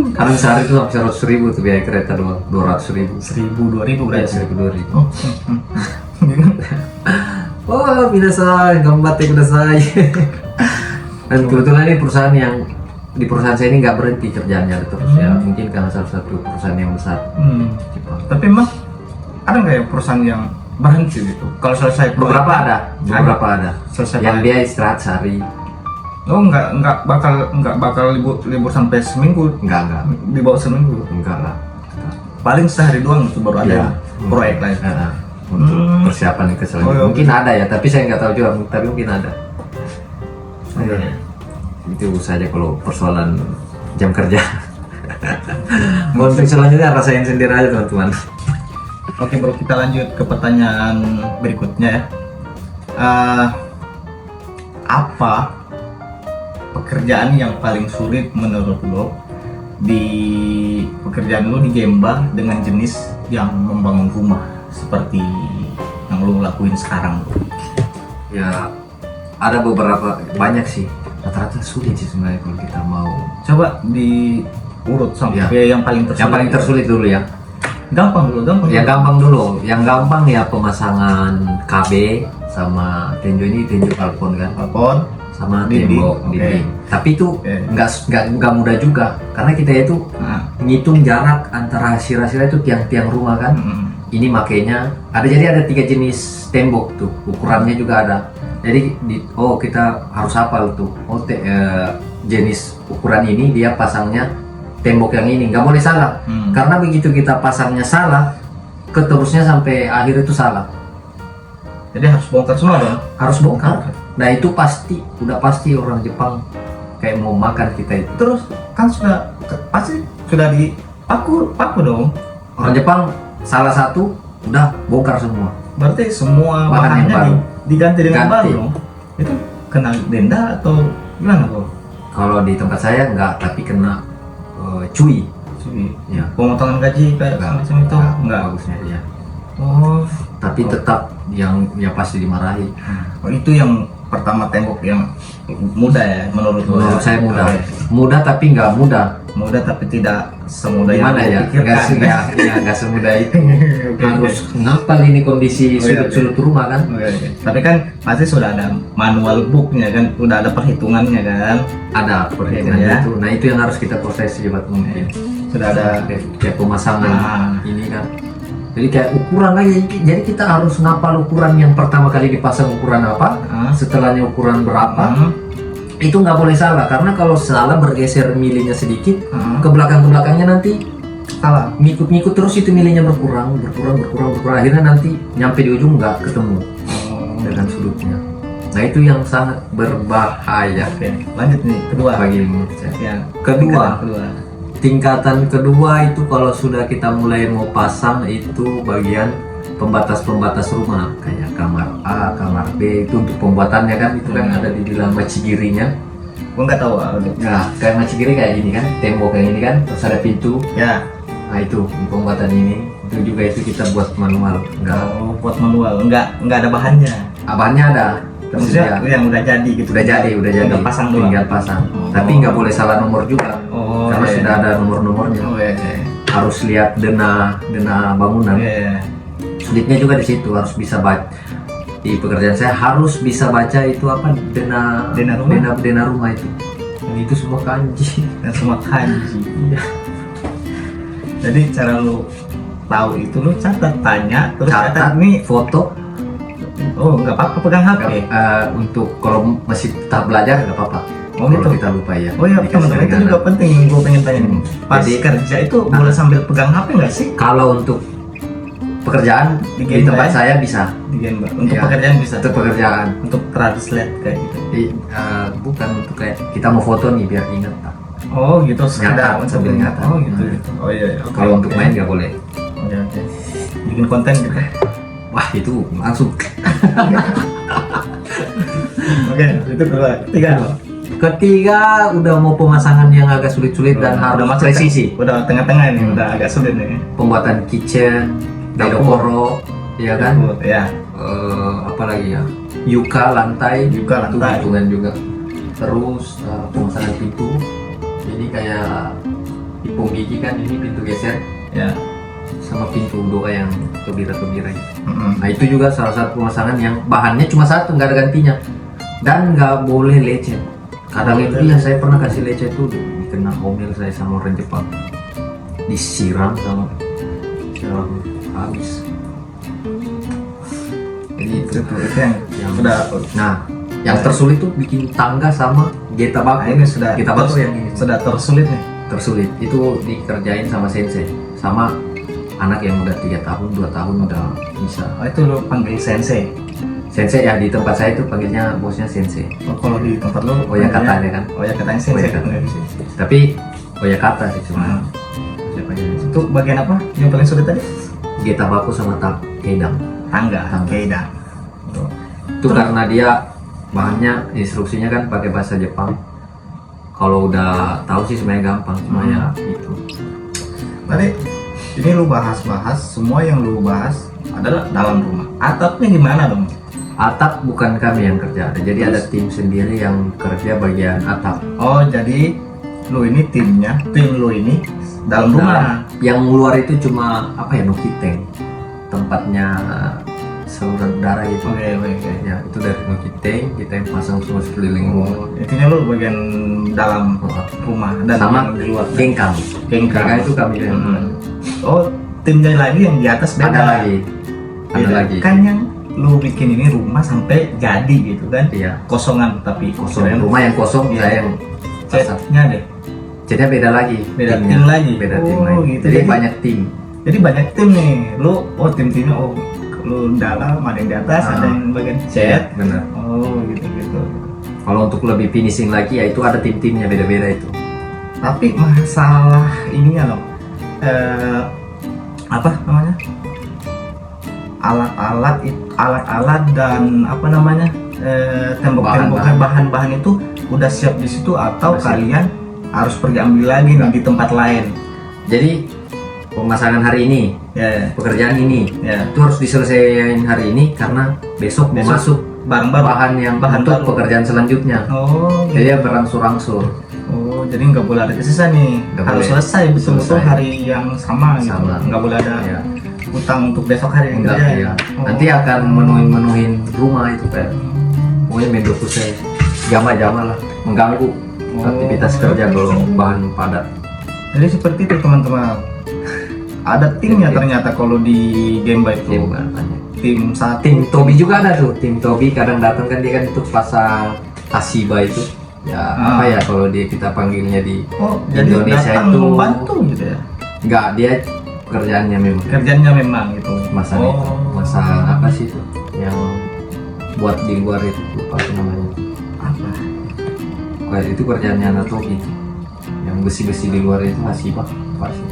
Karena sehari itu sampai 100.000 tuh biaya kereta doang. 200.000. 1.000-2.000 berarti. 1.000-2.000. Oh. Minasan, gambatte kudasai. Dan kebetulan ini perusahaan di perusahaan saya ini nggak berhenti kerjaannya terus ya. Mungkin karena salah satu perusahaan yang besar. Tapi emang ada nggak ya perusahaan yang berhenti gitu? Kalau selesai beberapa ada. Selesai yang dia istirahat sehari. Oh, nggak bakal libur sampai seminggu? Enggak. Di bawah seminggu? Enggak lah. Paling sehari doang itu baru ada proyek lain. Untuk persiapan ke selanjutnya. Mungkin ada ya, tapi saya nggak tahu juga. Tapi mungkin ada. Itu saja kalau persoalan jam kerja. Untuk selanjutnya rasain sendiri aja teman-teman. Oke bro, kita lanjut ke pertanyaan berikutnya ya. Apa pekerjaan yang paling sulit menurut lo di pekerjaan lo di Gemba dengan jenis yang membangun rumah seperti yang lo lakuin sekarang? Ya ada banyak sih, rata-rata sulit sih sebenarnya kalau kita mau. Coba diurut sampai yang paling tersulit. Yang paling tersulit dulu ya. Gampang dulu. Yang gampang ya pemasangan KB sama tenjo ini, tenjo balkon kan. Balkon sama Dinding, tembok oke. dinding. Tapi itu Oke. nggak mudah juga karena kita itu ngitung jarak antara hasil-hasilnya itu tiang-tiang rumah kan. Ini makanya jadi ada 3 jenis tembok tuh, ukurannya juga ada. Jadi kita harus hafal tuh. Jenis ukuran ini dia pasangnya tembok yang ini, nggak boleh salah. Karena begitu kita pasangnya salah, keterusnya sampai akhir itu salah. Jadi harus bongkar semua dong. Harus bongkar. Nah itu udah pasti orang Jepang kayak mau makan kita itu. Terus kan pasti sudah paku dong. Orang Jepang salah satu udah bongkar semua. Berarti semua Bahan yang bahannya baru. diganti dengan Ganti. baru dong. Itu kena denda atau gimana kok? Kalau di tempat saya enggak, tapi kena cuy. Ya. Pemotongan gaji kayak semacam itu enggak. Bagusnya ya. Oh, Tapi tetap yang pasti dimarahi. itu yang pertama tembok yang mudah ya menurut lo? Menurut saya mudah. Oke. Mudah tapi nggak mudah. Mudah tapi tidak semudah yang Gimana ya? lo pikirkan. Nggak semudah itu. Oke, Harus ngapal ini kondisi Oh, iya, sudut-sudut rumah kan. Oke. Tapi kan pasti sudah ada manual booknya kan, udah ada perhitungannya kan, Ada perhitungan Ya. itu. Nah itu yang harus kita proses cepat mungkin. sudah ada. Kayak pemasangan Ah. ini kan. Jadi kayak ukuran lagi. Jadi kita harus ngapal ukuran yang pertama kali dipasang ukuran apa, setelahnya ukuran berapa. Itu nggak boleh salah karena kalau salah bergeser milinya sedikit ke belakangnya nanti Salah. ngikut terus itu milinya berkurang akhirnya nanti nyampe di ujung nggak ketemu dengan sudutnya. Nah itu yang sangat berbahaya Oke, lanjut nih kedua. bagi menurut saya. Ya, Kedua. tingkatan kedua. Tingkatan kedua itu kalau sudah kita mulai mau pasang itu bagian pembatas rumah kayak kamar A, kamar B itu untuk pembuatannya kan itu kan ada di dalam macigirinya. Gua nggak tahu. Nah kayak macigiri kayak gini kan, tembok kayak ini kan, terus ada pintu. Ya, Nah itu pembuatan ini itu juga itu kita buat manual, buat manual, nggak ada bahannya. bahannya ada. Maksudnya yang udah jadi gitu. Udah jadi. Tinggal pasang doang. Tinggal pasang. Tapi nggak boleh salah nomor juga. Oh, Karena iya. sudah ada nomornya. Oh, iya. Harus lihat dena bangunan. Iya. Sulitnya juga di situ harus bisa baca. Di pekerjaan saya harus bisa baca itu apa dena rumah itu. Dan itu semua kanji. Dan semua kanji. Jadi cara lu tahu itu lu tanya terus Catat nih. foto. Oh, nggak apa-apa pegang HP. Untuk kalau masih tahap belajar nggak apa-apa. Oh, Kalau gitu. kita lupa ya. Oh iya, Dikasih teman-teman itu pegangan. juga penting. Gue pengen tanya nih. Pas Jadi- kerja itu boleh sambil pegang HP nggak sih? Kalau untuk pekerjaan Di di tempat Gemba ya? saya bisa. Di Genba. Untuk Iya. pekerjaan bisa. Untuk pekerjaan. Untuk translate kayak gitu. Bukan untuk kayak kita mau foto nih biar ingat. Oh gitu. Sekedar Nyata, untuk sambil ingat. nyata. Oh gitu. Oh iya. Oke, Kalau untuk oke. main nggak boleh. Oke. Bikin konten gitu. Wah itu langsung. Oke, itu kedua. Tiga. Ketiga udah mau pemasangan yang agak sulit-sulit dan harus masuk presisi. Udah tengah-tengah ini, udah agak sulit nih. Pembuatan kitchen, Dapur. dekoro, ya kan? Ya. Apa lagi ya? Yuka lantai, Yuka itu lantai. hitungan juga. Terus pemasangan pintu. Ini kayak ipung gigi kan ini pintu geser Ya. sama pintu doa yang kebira-kebira gitu. Mm-mm. Nah itu juga salah satu pemasangan yang bahannya cuma satu, nggak ada gantinya dan nggak boleh lecet. Kadang itu ya saya pernah kasih lecet itu dikena omel saya sama orang Jepang, disiram sama habis. Jadi itu. Itu yang sudah. Nah yang tersulit tuh bikin tangga sama geta Nah, baku. ini sudah Geta baku yang ini sudah tersulit nih. tersulit itu dikerjain sama sensei, sama anak yang udah 3 tahun 2 tahun udah bisa. Oh, itu lo panggil sensei. Sensei ya, di tempat saya itu panggilnya bosnya sensei. Oh, kalau di tempat lo Oh ya katanya kan. Oh ya katanya sensei. Oyakata. Tapi Oyakata sih cuma. Hmm. Saya panggilnya sih. Itu bagian apa yang paling sulit tadi? Geta baku sama keidang. Tangga. Tangga. Keida. Itu karena dia bahannya instruksinya kan pakai bahasa Jepang. Kalau udah tahu sih sebenarnya gampang, cuma ya itu. Tadi ini lu bahas-bahas semua yang lu bahas adalah dalam rumah. Atapnya gimana dong? Atap bukan kami yang kerja, jadi ada tim sendiri yang kerja bagian atap. Oh jadi lu ini tim lu ini dalam rumah. Yang luar itu cuma apa ya, nukiteng, tempatnya saluran udara gitu. Oke. Ya itu dari Noki tank kita yang pasang semua sekeliling rumah. Intinya lu bagian dalam rumah dan Sama yang di luar. gengkang. Gengkang. Itu kami yang Oh, timnya lagi yang di atas beda. ada lagi. Ada Beda. lagi. Kan yang lu bikin ini rumah sampai jadi gitu kan? Iya. Kosongan tapi Kosong. Rumah yang kosong Iya. saya yang pasang. catnya deh. Jadi beda lagi. Beda timnya. tim lagi. Beda Oh, tim lagi. gitu. Jadi Jadi- banyak tim. Jadi banyak tim nih. Lu tim-timnya lu dalam, ada yang di atas, ada yang bagian cat. Benar. Oh, gitu. Kalau untuk lebih finishing lagi ya itu ada tim-timnya beda-beda itu. Tapi masalah ininya loh. Apa namanya? Alat-alat dan apa namanya? Tembok-temboknya bahan-bahan itu udah siap di situ atau Udah siap. kalian harus pergi ambil lagi nih di tempat lain? Jadi pemasangan hari ini, Ya, pekerjaan ini ya. itu harus diselesaikan hari ini karena besok mau Besok masuk Barang baru. bahan yang Bahan untuk baru. pekerjaan selanjutnya. Oh, Jadi ya berangsur-angsur. oh, jadi nggak boleh ada tersisa nih. Nggak Harus boleh. selesai betul-betul Selesai. hari yang sama gitu. Sama. Nggak boleh ada Ya. utang untuk besok hari yang Enggak, kerja. ya. Oh. Nanti akan menuhin rumah itu kayak pokoknya mendoku saya jama-jama lah mengganggu aktivitas kerja kalau bahan padat. Jadi seperti itu teman-teman. Ada timnya Tim. ternyata kalau di Gemba itu. Tim katanya. Tim satu. Tim Tobi juga ada tuh. Tim Tobi kadang datang kan dia kan untuk pasang Asiba itu. Ya apa ya kalau dia kita panggilnya di Oh, jadi Indonesia datang itu membantu gitu ya. enggak dia pekerjaannya memang Kerjanya memang gitu. masang itu. Masang apa sih itu yang buat di luar itu lupa apa namanya. Apa? Kayak itu kerjaannya anak Tobi. Yang besi-besi di luar itu Asiba. Apa sih?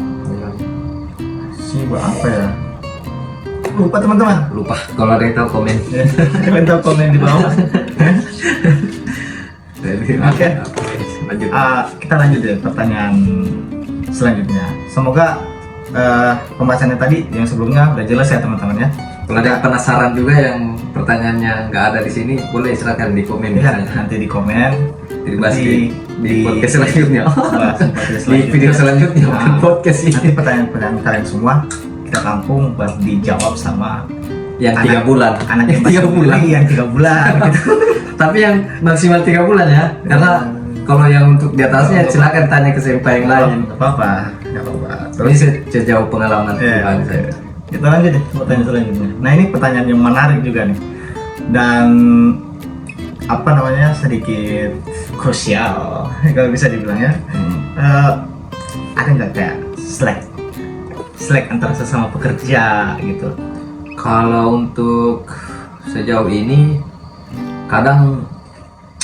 Si apa ya? Lupa teman-teman. Lupa kalau ada yang tahu komen. Kalian tahu komen di bawah. Oke. Lanjut. Kita lanjut ya pertanyaan selanjutnya. Semoga pembahasannya tadi yang sebelumnya udah jelas ya teman-teman ya. Kalau ada yang penasaran juga yang pertanyaannya nggak ada di sini, boleh silakan di komen. Iya, nanti di komen. Dibahas di podcast selanjutnya. bahas di podcast Di video selanjutnya Nah, bukan podcast ini. Nanti pertanyaan-pertanyaan kalian semua kita tampung buat dijawab sama Yang anak- 3 bulan. anak yang 3 bulan. yang 3 bulan gitu. Tapi yang maksimal 3 bulan ya, karena kalau yang untuk di atasnya silakan tanya ke senpai yang lain. Nggak apa-apa. Ini sejauh pengalaman Iya, pribadi saya. kita lanjut deh pertanyaan selanjutnya. Nah ini pertanyaan yang menarik juga nih dan apa namanya sedikit krusial kalau bisa dibilang ya. Ada nggak kayak slack antara sesama pekerja gitu? Kalau untuk sejauh ini kadang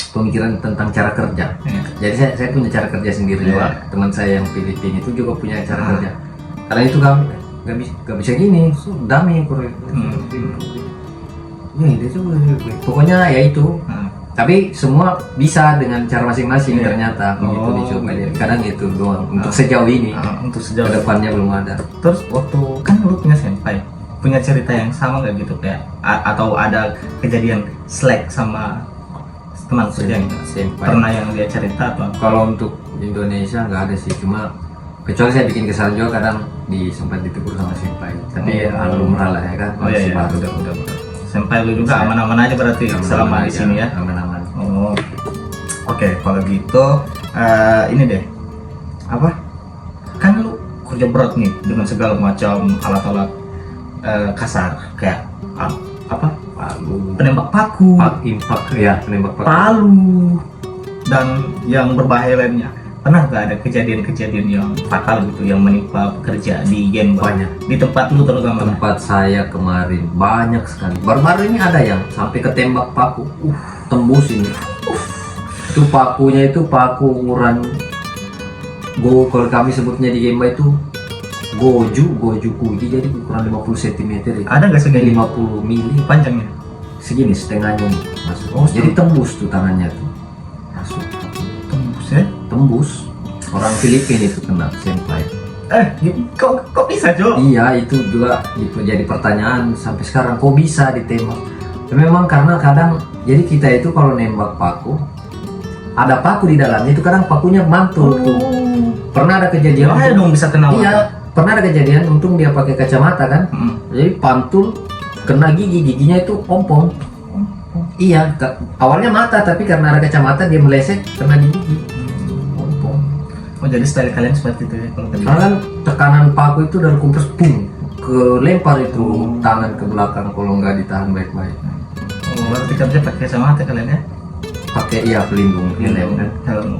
pemikiran tentang cara kerja. Jadi saya punya cara kerja sendiri juga. Teman saya yang Filipina itu juga punya cara kerja. Karena itu kami nggak bisa gini, damai ya itu pokoknya ya itu. Tapi semua bisa dengan cara masing-masing ternyata begitu dicoba. Jadi kadang itu doang untuk sejauh ini. Untuk sejauh Kedepannya belum ada. Terus waktu kan lu punya senpai, punya cerita yang sama nggak gitu kayak atau ada kejadian slack sama teman kerja gitu? Senpai. Pernah yang dia cerita atau? Kalau untuk Indonesia nggak ada sih, cuma kecuali saya bikin kesalahan juga kadang sempat ditegur sama senpai. Tapi ya lumrah lah ya kan. Oh iya, masih iya. baru. Udah. Senpai lu juga aman-aman aja berarti selama di sini ya? Aman-aman. Oh, oke. Kalau gitu, ini deh, apa? Kan lu kerja berat nih dengan segala macam alat-alat kasar kayak apa? Penembak paku, Impact ya, penembak paku. palu, dan yang berbahaya lainnya. Pernah nggak ada kejadian-kejadian yang fatal gitu yang menimpa pekerja di Gemba? Banyak. Di tempat lu terutama. Tempat saya kemarin banyak sekali. Baru-baru ini ada yang sampai ketembak paku, tembus ini. Itu pakunya itu paku ukuran kalau kami sebutnya di Gemba itu goju kuji, jadi ukuran 50 cm itu. Ada nggak segini 50 mili panjangnya? segini setengahnya nih masuk. Oh, jadi tembus tuh tangannya tuh masuk. Tembus ya? Tembus. Orang Filipina itu kena senpai. Kok bisa Jo? Iya, itu juga itu jadi pertanyaan sampai sekarang, kok bisa ditembak. Memang karena kadang jadi kita itu kalau nembak paku ada paku di dalamnya, itu kadang pakunya mantul tuh. Pernah ada kejadian. Bahaya dong bisa kena Iya, pernah ada kejadian, untung dia pakai kacamata kan. Jadi pantul kena giginya itu ompong. Iya, awalnya mata tapi karena ada kacamata dia meleset kena di gigi. Ompong. Oh jadi style kalian seperti itu ya kalau kerja? Karena kan tekanan paku itu dari kompres pung ke lempar itu tangan ke belakang kalau nggak ditahan baik-baik. Oh berarti kerja pakai kacamata kalian ya? Pakai pelindung helm kan. Helm.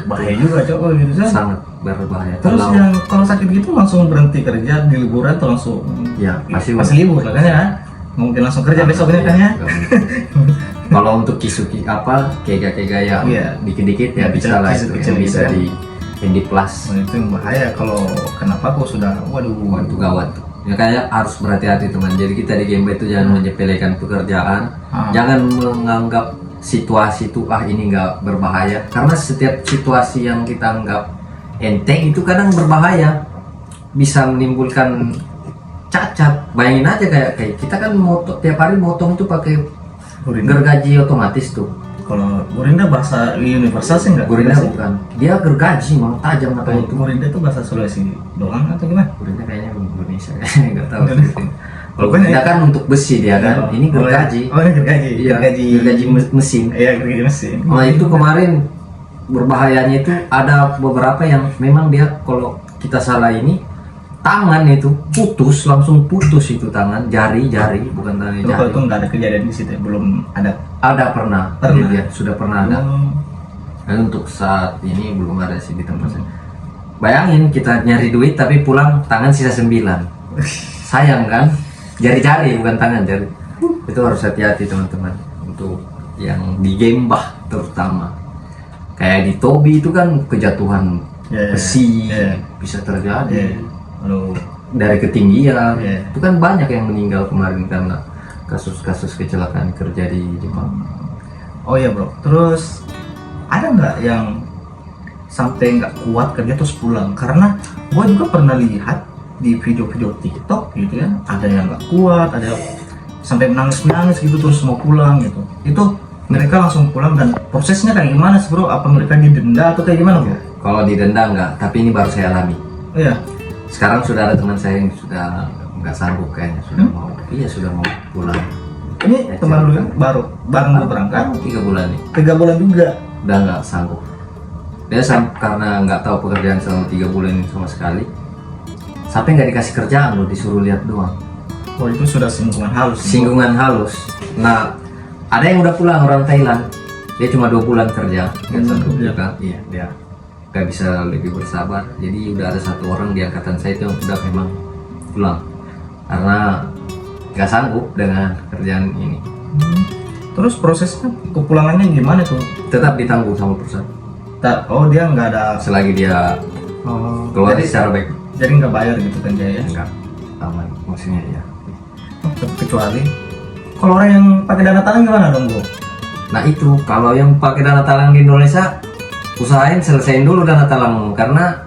Bahaya juga coba gitu kan? Sangat berbahaya. Terus yang kalau sakit gitu langsung berhenti kerja di liburan atau langsung? Ya pasti masih libur lah kan ya? Mungkin langsung kerja besoknya kan ya? Kalau untuk kisuki kega ya Iya. dikit-dikit ya bisa lah itu kecil yang bisa gitu ya. di Handy Plus. Oh, itu yang bahaya kalau kenapa kok sudah waduh Itu gawat tuh. Ya kayak harus berhati-hati teman. Jadi kita di Gemba itu jangan menyepelekan pekerjaan, jangan menganggap situasi itu ini nggak berbahaya. Karena setiap situasi yang kita anggap enteng itu kadang berbahaya, bisa menimbulkan cacat. Bayangin aja kayak kita kan tiap hari motong itu pakai gergaji otomatis tuh. Kalau Gurinda bahasa universal sih enggak? Gurinda bukan, dia gergaji mau tajam atau itu. Gurinda itu bahasa Sulawesi doang atau gimana? Gurinda kayaknya Indonesia nggak tahu. Kalau Bukan Gurinda ya? kan untuk besi dia kan, ini gergaji. Oh ini gergaji. Iya, gergaji mesin. Iya gergaji mesin. Nah itu kemarin berbahayanya itu ada beberapa yang memang dia kalau kita salah ini tangan itu langsung putus itu tangan, jari bukan tangan Kalau jari. itu nggak ada kejadian di situ, belum ada. Ada pernah. Kejadian, sudah pernah ada. Dan untuk saat ini belum ada sih di tempat saya. Bayangin kita nyari duit tapi pulang tangan sisa 9. Sayang kan? Jari bukan tangan jari. Itu harus hati-hati teman-teman untuk yang di Gemba terutama. Kayak di Tobi itu kan kejatuhan besi bisa terjadi. Lalu Dari ketinggian Iya. itu kan banyak yang meninggal kemarin karena kasus-kasus kecelakaan kerja di Jepang. oh ya bro, terus ada nggak yang sampai nggak kuat kerja terus pulang? Karena gua juga pernah lihat di video-video TikTok gitu ya, ada yang nggak kuat, ada yang sampai menangis gitu terus mau pulang gitu. Itu mereka langsung pulang dan prosesnya kayak gimana sih bro? Apa mereka didenda atau kayak gimana bro? Kalau didenda enggak, tapi ini baru saya alami. Oh iya. Sekarang sudah ada teman saya yang sudah nggak sanggup kayaknya sudah mau pulang. Ini teman lu baru lu berangkat 3 bulan nih 3 bulan juga. udah nggak sanggup. Dia karena nggak tahu pekerjaan selama 3 bulan ini sama sekali. Sampai nggak dikasih kerjaan loh, disuruh lihat doang. Oh itu sudah singgungan halus. Singgungan halus. Nah ada yang udah pulang orang Thailand. Dia cuma 2 bulan kerja. Nggak sanggup juga. Iya dia nggak bisa lebih bersabar. Jadi udah ada 1 orang di angkatan saya itu yang udah memang pulang karena nggak sanggup dengan kerjaan ini. Terus prosesnya kepulangannya gimana tuh? Tetap ditanggung sama perusahaan Oh dia nggak ada. selagi dia keluar secara baik. Jadi nggak bayar gitu kan dia ya? Enggak aman maksudnya ya. Kecuali kalau orang yang pakai dana talang gimana dong bro? Nah itu kalau yang pakai dana talang di Indonesia usahain selesaiin dulu dana talang, karena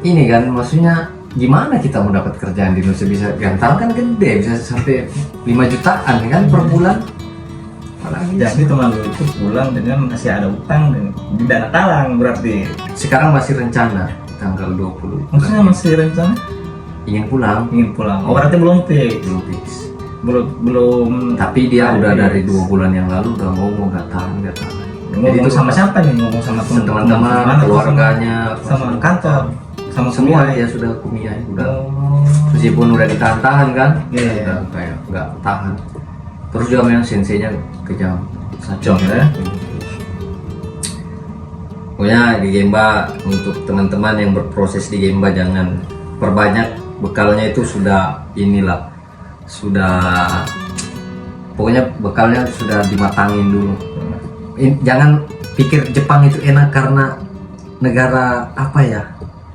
ini kan maksudnya gimana kita mau dapat kerjaan di Indonesia, bisa gantal kan gede, bisa sampai 5 jutaan kan per bulan. Jadi teman lu itu pulang dengan masih ada utang di dana talang berarti. Sekarang masih rencana tanggal 20. Maksudnya masih rencana ingin pulang. Oh berarti belum fix. Belum fix. Belum. Tapi dia udah dari 2 bulan yang lalu udah ngomong nggak tahan. Jadi itu sama siapa nih? Ngomong sama teman-teman, keluarganya, sama kantor, sama semua ya sudah kumiah udah. Meskipun udah ditahan kan, udah kayak nggak tahan. Terus juga memang senseinya kejam, Sajong ya. Pokoknya di Gemba untuk teman-teman yang berproses di Gemba jangan perbanyak bekalnya, itu sudah pokoknya bekalnya sudah dimatangin dulu. Jangan pikir Jepang itu enak karena negara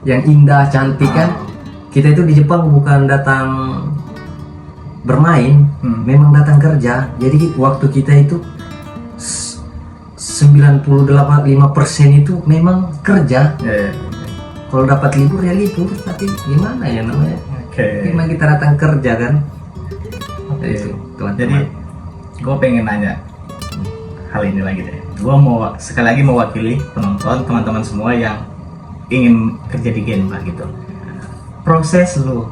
yang indah cantik kan. Kita itu di Jepang bukan datang bermain, memang datang kerja. Jadi waktu kita itu 98,5% itu memang kerja. Kalau dapat libur ya libur, tapi gimana ya namanya? Memang kita datang kerja kan. Itu teman-teman. Jadi gue pengen nanya hal ini lagi deh. Gue mau sekali lagi mewakili penonton teman-teman semua yang ingin kerja di Genba gitu. Proses lu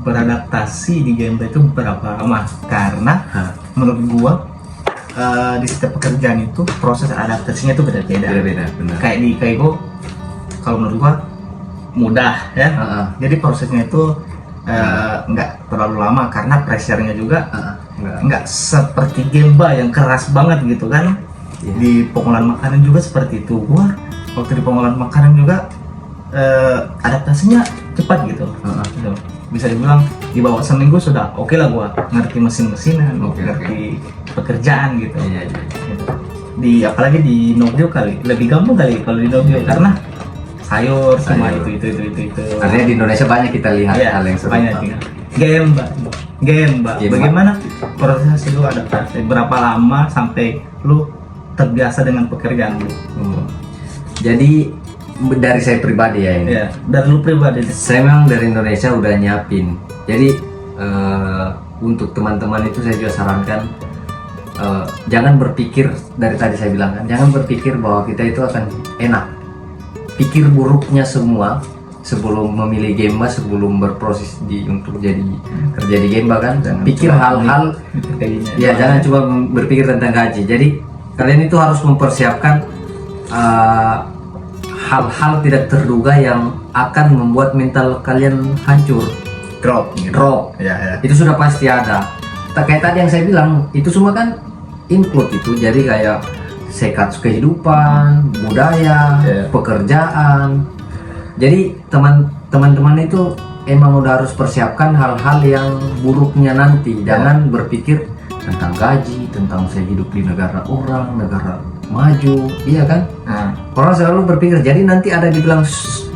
beradaptasi di game itu berapa lama? Karena menurut gua di setiap pekerjaan itu proses adaptasinya itu beda-beda. Benar. Kayak di Kaigo, kalau menurut gua mudah ya. Jadi prosesnya itu nggak terlalu lama karena pressure-nya juga nggak seperti Gemba yang keras banget gitu kan. Di pengolahan makanan juga seperti itu. Gua waktu di pengolahan makanan juga adaptasinya cepat gitu. Gitu. Bisa dibilang di bawah seminggu sudah oke lah gua ngerti mesin-mesinan, ngerti pekerjaan gitu. Gitu. Di apalagi di Nogyo kali lebih gampang kali kalau di Nogyo karena sayur semua itu. Artinya di Indonesia banyak kita lihat hal yang serupa. Banyak ya. Gemba. Bagaimana proses lu adaptasi? Berapa lama sampai lu terbiasa dengan pekerjaan lu? Jadi dari saya pribadi ya ini. Dari lu pribadi. Saya memang dari Indonesia udah nyiapin. Jadi untuk teman-teman itu saya juga sarankan jangan berpikir, dari tadi saya bilang kan, jangan berpikir bahwa kita itu akan enak. Pikir buruknya semua sebelum memilih Gemba, sebelum berproses untuk jadi kerja di Gemba kan. Pikir hal-hal ya, jangan cuma berpikir tentang gaji. Jadi kalian itu harus mempersiapkan hal-hal tidak terduga yang akan membuat mental kalian hancur, drop. Itu sudah pasti ada. Kayak tadi yang saya bilang, itu semua kan include itu. Jadi kayak sekat kehidupan, budaya, pekerjaan. Jadi teman-teman itu emang udah harus persiapkan hal-hal yang buruknya nanti. Jangan berpikir tentang gaji, tentang saya hidup di negara orang, negara maju, iya kan? Orang selalu berpikir. Jadi nanti ada dibilang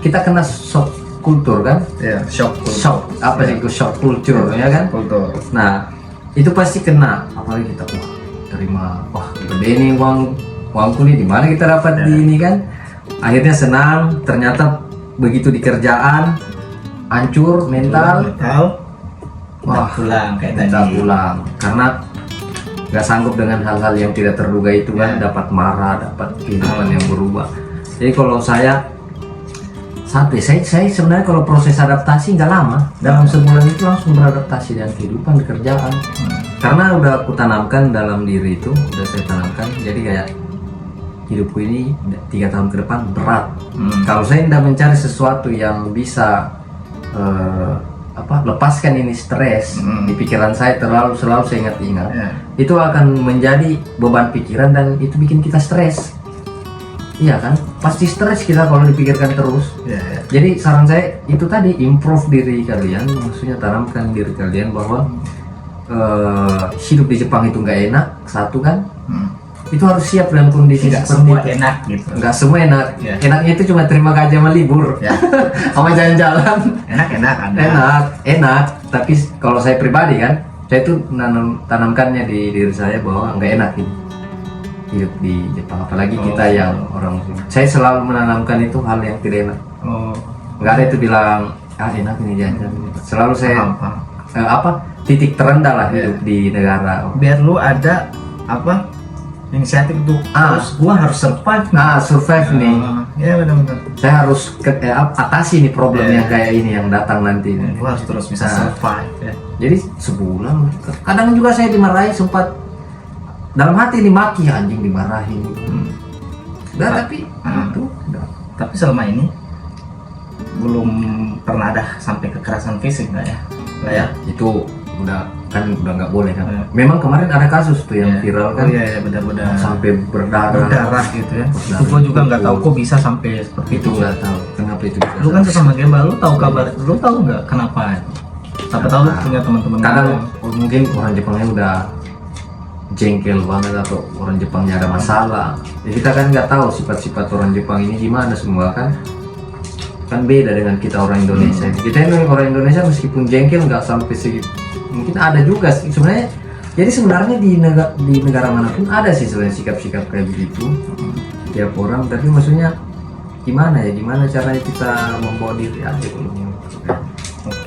kita kena shock kultur kan? Shock apa sih itu shock kultur ya kan? Nah itu pasti kena. Apalagi kita terima, gede nih uangku nih, di mana kita dapat di ini kan? Akhirnya senang, ternyata begitu di kerjaan hancur mental. Pulang kayak tadi. Pulang karena nggak sanggup dengan hal-hal yang tidak terduga itu kan, dapat marah, dapat kehidupan yang berubah. Jadi kalau saya sebenarnya kalau proses adaptasi nggak lama, dalam sebulan itu langsung beradaptasi dengan kehidupan di kerjaan. Karena udah aku tanamkan dalam diri itu, udah saya tanamkan. Jadi kayak hidupku ini 3 tahun ke depan berat. Kalau saya tidak mencari sesuatu yang bisa lepaskan ini stres di pikiran saya, selalu saya ingat-ingat, itu akan menjadi beban pikiran dan itu bikin kita stres. Iya kan, pasti stres kita kalau dipikirkan terus. Jadi saran saya itu tadi, improve diri kalian, maksudnya tanamkan diri kalian bahwa hidup di Jepang itu nggak enak, satu kan. Itu harus siap dalam kondisi seperti itu. Enak gitu. Nggak semua enak. Enaknya itu cuma terima gaji sama libur, sama jalan-jalan. Enak. Tapi kalau saya pribadi kan, saya itu tanamkannya di diri saya bahwa nggak enak ini hidup di Jepang. Apalagi kita yang orang Muslim. Saya selalu menanamkan itu hal yang tidak enak. Nggak ada itu bilang enak ini jalan-jalan. Selalu saya titik terendah lah hidup di negara. Biar lu ada inisiatif itu, gua harus survive nih. Ya benar-benar. Saya harus atasi nih problem yang kayak ini yang datang nanti. Gua harus terus bisa survive. Jadi sebulan, kadang juga saya dimarahi, sempat dalam hati dimaki, anjing dimarahin. Tapi selama ini belum pernah ada sampai kekerasan fisik nggak ya? Itu udah nggak boleh kan. Memang kemarin ada kasus tuh yang viral kan. Benar-benar sampai berdarah gitu ya. Itu gua juga nggak tahu kok bisa sampai seperti itu. Nggak tahu kenapa itu. Lu kan sesama Gemba, lu tahu kabar, lu tahu nggak kenapa? Siapa tahu lu punya teman-teman. Kadang mungkin orang Jepangnya udah jengkel banget atau orang Jepangnya ada masalah. Ya kita kan nggak tahu sifat-sifat orang Jepang ini gimana semua kan beda dengan kita orang Indonesia. Kita ini orang Indonesia meskipun jengkel nggak sampai segitu. Mungkin ada juga sih sebenarnya. Jadi sebenarnya di negara manapun ada sih sebenarnya sikap-sikap kayak begitu tiap orang. Tapi maksudnya gimana caranya kita membawa diri aja dulu.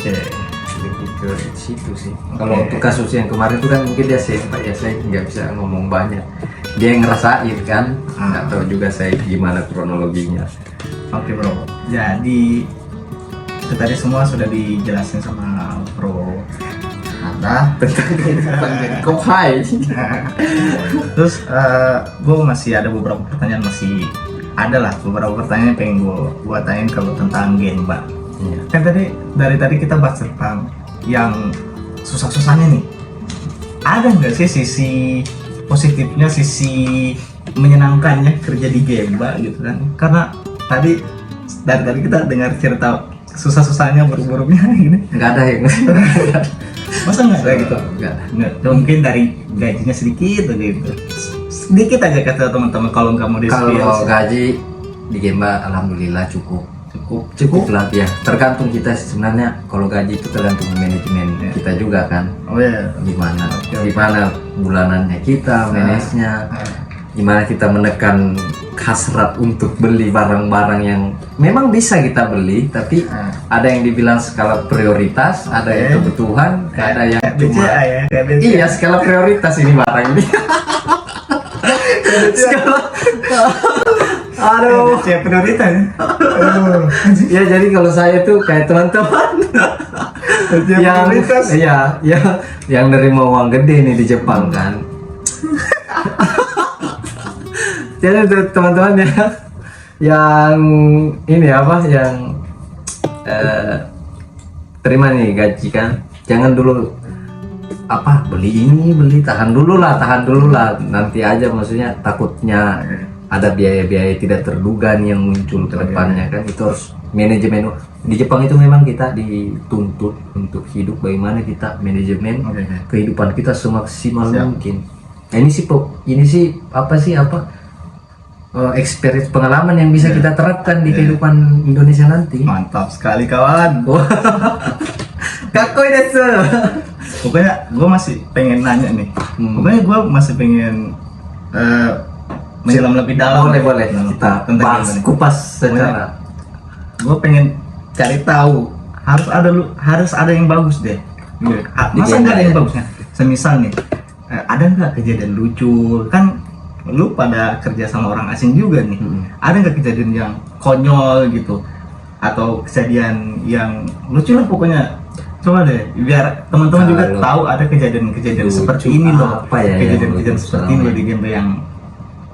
Lebih ke situ sih. Kalau untuk kasus yang kemarin itu kan mungkin dia saya nggak bisa ngomong banyak. Dia yang ngerasain kan, nggak tahu juga saya gimana kronologinya. Oke bro. Jadi itu tadi semua sudah dijelasin sama Bro Anda. Kok hai? Terus gue masih ada beberapa pertanyaan, masih ada lah beberapa pertanyaan yang pengen gue tanyain kalau tentang Genba. Iya. Kan dari tadi kita bahas tentang yang susah-susahnya nih. Ada nggak sih sisi positifnya, sisi menyenangkannya kerja di Genba gitu kan? Karena dari tadi kita dengar cerita susah-susahnya, buruk-buruknya gini. Nggak ada yang Masa nggak ada gitu? nggak. Mungkin dari gajinya sedikit aja gitu. Sedikit aja kata teman-teman kalau nggak mau Kalau gaji di Gemba alhamdulillah cukup lah ya. Tergantung kita sih sebenarnya. Kalau gaji itu tergantung manajemen kita juga kan. Oh ya. Gimana bulanannya kita, manage-nya. Gimana kita menekan hasrat untuk beli barang-barang yang memang bisa kita beli, tapi ada yang dibilang skala prioritas, ada yang kebutuhan, ada yang cuma iya skala prioritas ini barang ini. Skala aduh prioritas. Ya jadi kalau saya tuh kayak teman-teman yang iya yang nerima uang gede nih di Jepang kan. Jadi teman-teman yang ini apa yang terima nih gaji kan, jangan dulu apa beli tahan dulu lah nanti aja, maksudnya takutnya ada biaya-biaya tidak terduga nih yang muncul ke depannya kan. Itu harus manajemen. Di Jepang itu memang kita dituntut untuk hidup bagaimana kita manajemen kehidupan kita semaksimal mungkin. Nah, ini sih experience pengalaman yang bisa kita terapkan di kehidupan Indonesia nanti. Mantap sekali kawan. Kakoi desu. Pokoknya gue masih pengen nanya nih. Pokoknya gue masih pengen menyelam lebih dalam. Boleh kita bahas kupas secara. Gue pengen cari tahu harus ada yang bagus deh. Masa nggak ada yang bagusnya? Semisal nih, ada nggak kejadian lucu kan? Lu pada kerja sama orang asing juga nih, ada nggak kejadian yang konyol gitu atau kejadian yang lucu lah pokoknya? Coba deh biar teman-teman juga tahu ada kejadian-kejadian seperti ini loh, kejadian-kejadian seperti ini loh di game yang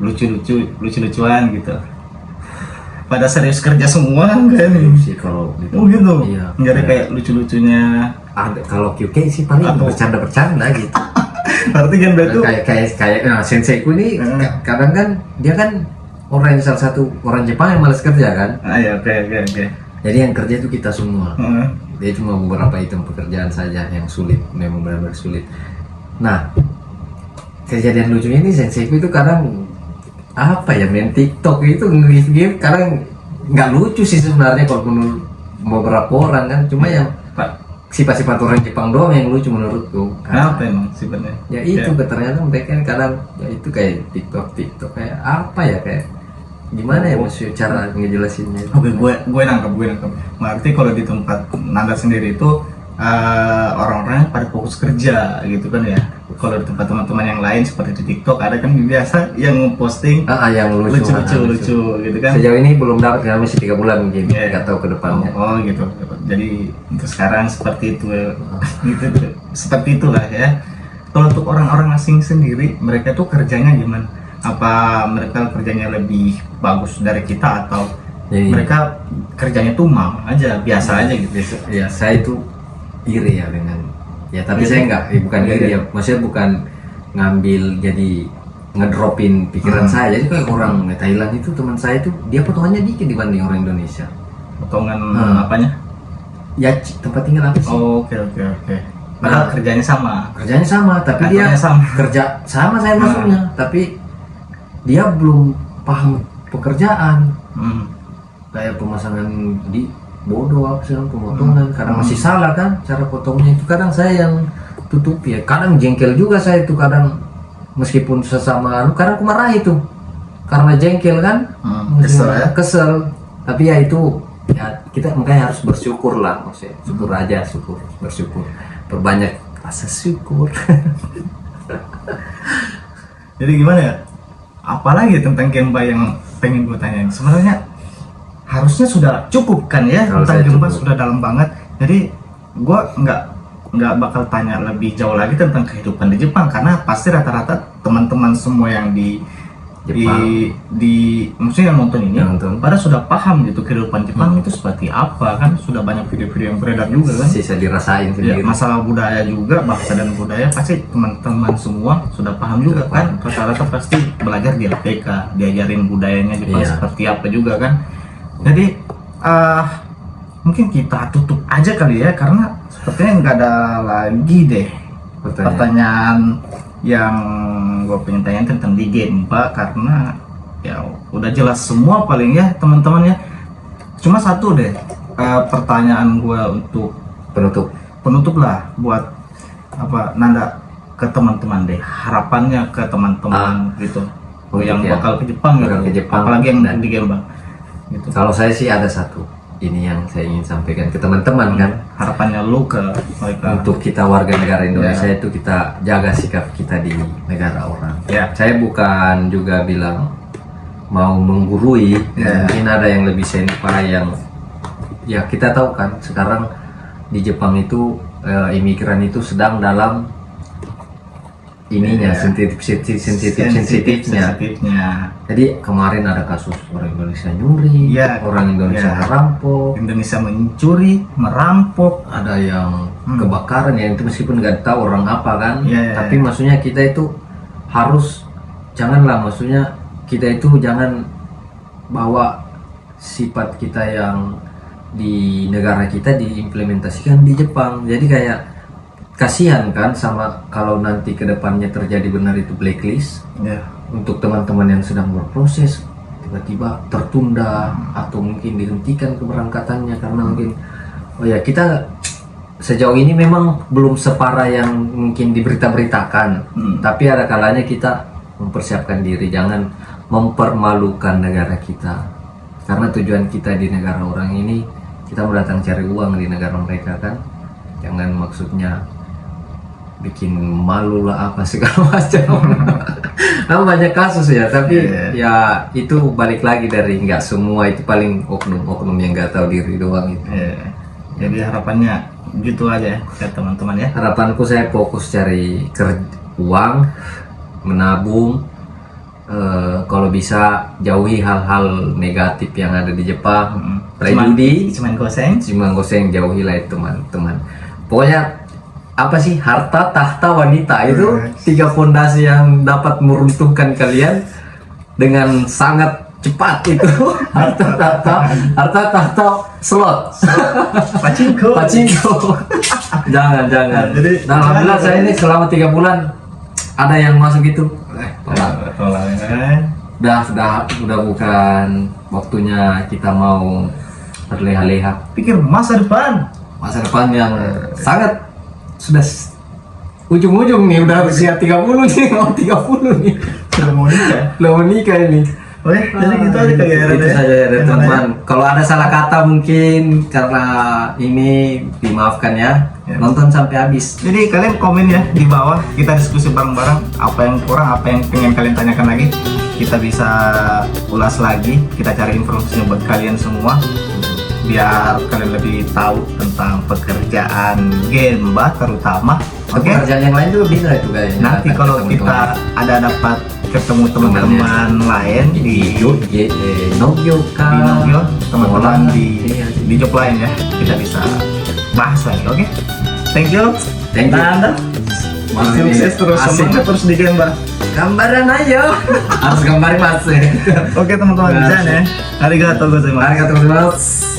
lucu-lucuan gitu. Pada serius kerja semua enggak nih sih kalau gitu. Oh gitu. Iya. Nggak ada kayak lucu-lucunya. Ada kalau QK sih paling bercanda-bercanda gitu. Berarti kan itu kayak senseiku ini kadang kan dia kan salah satu orang Jepang yang malas kerja kan. Iya, oke. Jadi yang kerja itu kita semua. Dia cuma beberapa item pekerjaan saja yang sulit, memang benar-benar sulit. Nah, kejadian lucunya ini senseiku itu kadang main TikTok itu nge-give kadang nggak lucu sih sebenarnya kalau menurut beberapa orang kan, cuma yang sifat-sifat orang Jepang doang yang lucu menurutku. Apa emang sifatnya? Ya itu ternyata mereka kadang ya itu kayak TikTok kayak kayak gimana ya maksudnya cara ngejelasinnya. Oke, gue nangkep. Berarti kalau di tempat Nanda sendiri itu orang-orang pada fokus kerja gitu kan ya. Kalau di tempat teman-teman yang lain seperti di TikTok ada kan biasa yang posting yang lucu gitu kan. Sejauh ini belum dapat karena masih 3 bulan mungkin, nggak tahu ke depannya. Oh gitu. Jadi untuk sekarang seperti itu gitu. Seperti itulah ya. Kalau untuk orang-orang asing sendiri, mereka tuh kerjanya gimana? Apa mereka kerjanya lebih bagus dari kita atau mereka kerjanya tuh aja biasa aja gitu? Ya saya itu iri ya dengan tapi saya bukan iri ya, maksudnya bukan ngambil jadi ngedropin pikiran saya. Jadi kayak orang Thailand itu teman saya itu dia potongannya dikit dibanding orang Indonesia. Potongan apanya? Ya tempat tinggal apa sih? Oke. Padahal kerjanya sama, tapi dia kerja sama saya masuknya, tapi dia belum paham pekerjaan. Kayak pemasangan di bodoh apa sih pemotongan, karena masih salah kan cara potongnya itu. Kadang saya yang tutup ya, kadang jengkel juga saya itu, kadang meskipun sesama kadang aku marah itu karena jengkel kan, kesel. Tapi ya itu ya kita makanya harus bersyukur lah, maksudnya bersyukur, perbanyak rasa syukur. Jadi gimana ya, apalagi tentang Genba yang pengen gue tanyain sebenarnya, harusnya sudah cukup kan ya, Harusnya tentang Gemba cukup. sudah dalam banget. Jadi gua nggak bakal tanya lebih jauh lagi tentang kehidupan di Jepang, karena pasti rata-rata teman-teman semua yang di Jepang. maksudnya yang nonton ini Yang nonton. pada sudah paham gitu kehidupan Jepang itu seperti apa kan, sudah banyak video-video yang beredar juga kan. Sisa dirasain Ya, sendiri. masalah budaya juga, bahasa dan budaya pasti teman-teman semua sudah paham juga Sudah kan. Rata-rata pasti belajar di LPK, diajarin budayanya Jepang Iya. seperti apa juga kan. Jadi mungkin kita tutup aja kali ya, karena sepertinya nggak ada lagi deh pertanyaan yang gue pengen tanya tentang di Gemba, karena ya udah jelas semua paling ya teman-teman ya. Cuma satu deh pertanyaan gue untuk penutup lah, buat apa Nanda, ke teman-teman deh, harapannya ke teman-teman gitu yang ya. bakal ke Jepang Bakal gitu, ke Jepang. apalagi yang Dan di Gemba gitu. Kalau saya sih ada satu, ini yang saya ingin sampaikan ke teman-teman kan, Harapannya lu ke mereka. untuk kita warga negara Indonesia itu kita jaga sikap kita di negara orang. Ya. Saya bukan juga bilang mau menggurui, Ya. mungkin ada yang lebih senpai yang ya kita tahu kan sekarang di Jepang itu imigran itu sedang dalam ininya Ya. sensitifnya. Jadi kemarin ada kasus orang Indonesia nyuri, Ya. orang Indonesia Ya. merampok, Indonesia mencuri, merampok. ada yang kebakaran ya, itu meskipun nggak tahu orang apa kan, Ya. tapi maksudnya kita itu harus janganlah, maksudnya kita itu jangan bawa sifat kita yang di negara kita diimplementasikan di Jepang. Jadi kayak kasihan kan sama kalau nanti kedepannya terjadi benar itu blacklist Ya. untuk teman-teman yang sedang berproses tiba-tiba tertunda atau mungkin dihentikan keberangkatannya karena mungkin kita sejauh ini memang belum separah yang mungkin diberita-beritakan, tapi ada kalanya kita mempersiapkan diri, jangan mempermalukan negara kita, karena tujuan kita di negara orang ini kita mau datang cari uang di negara mereka kan, jangan maksudnya bikin malu lah apa segala macam. Nah, banyak kasus ya, tapi ya itu balik lagi dari nggak semua, itu paling oknum-oknum yang nggak tahu diri doang itu. Jadi harapannya gitu aja ya teman-teman ya. Harapanku saya fokus cari uang, menabung, kalau bisa jauhi hal-hal negatif yang ada di Jepang, judi, Cuman goseng. cuma goseng, jauhilah itu teman-teman. Pokoknya apa sih, harta, tahta, wanita, itu tiga fondasi yang dapat meruntuhkan kalian dengan sangat cepat itu. harta tahta, slot, Pachinko. jangan. Jadi, Nah, alhamdulillah saya ini selama 3 bulan ada yang masuk itu. Tolak ya. Udah bukan waktunya kita mau berleha-leha. Pikir masa depan. Masa depan yang sangat sudah ujung-ujung nih, udah usia 30 nih, mau 30 nih. Sudah mau nikah. Udah mau nikah ini. Oke, jadi gitu aja kayak Itu saja ya teman-teman. Kalau ada salah kata mungkin karena ini dimaafkan ya. Nonton sampai habis. Jadi kalian komen ya di bawah, kita diskusi bareng-bareng apa yang kurang, apa yang pengen kalian tanyakan lagi. Kita bisa ulas lagi, kita cari informasinya buat kalian semua biar kalian lebih tahu tentang pekerjaan Gemba terutama. Oke. Pekerjaan yang lain juga bisa itu kayaknya. Nanti kalau kita ada dapat ketemu teman-teman lain di Nogyo teman-teman di job lain ya, kita bisa bahas lagi. Oke. Thank you. Anda masih sukses terus, semangat terus di Gemba. Gambaran ayo. Harus gambarin mas. Oke teman-teman, bisa ya. Arigatou gozaimasu. Arigatou gozaimasu.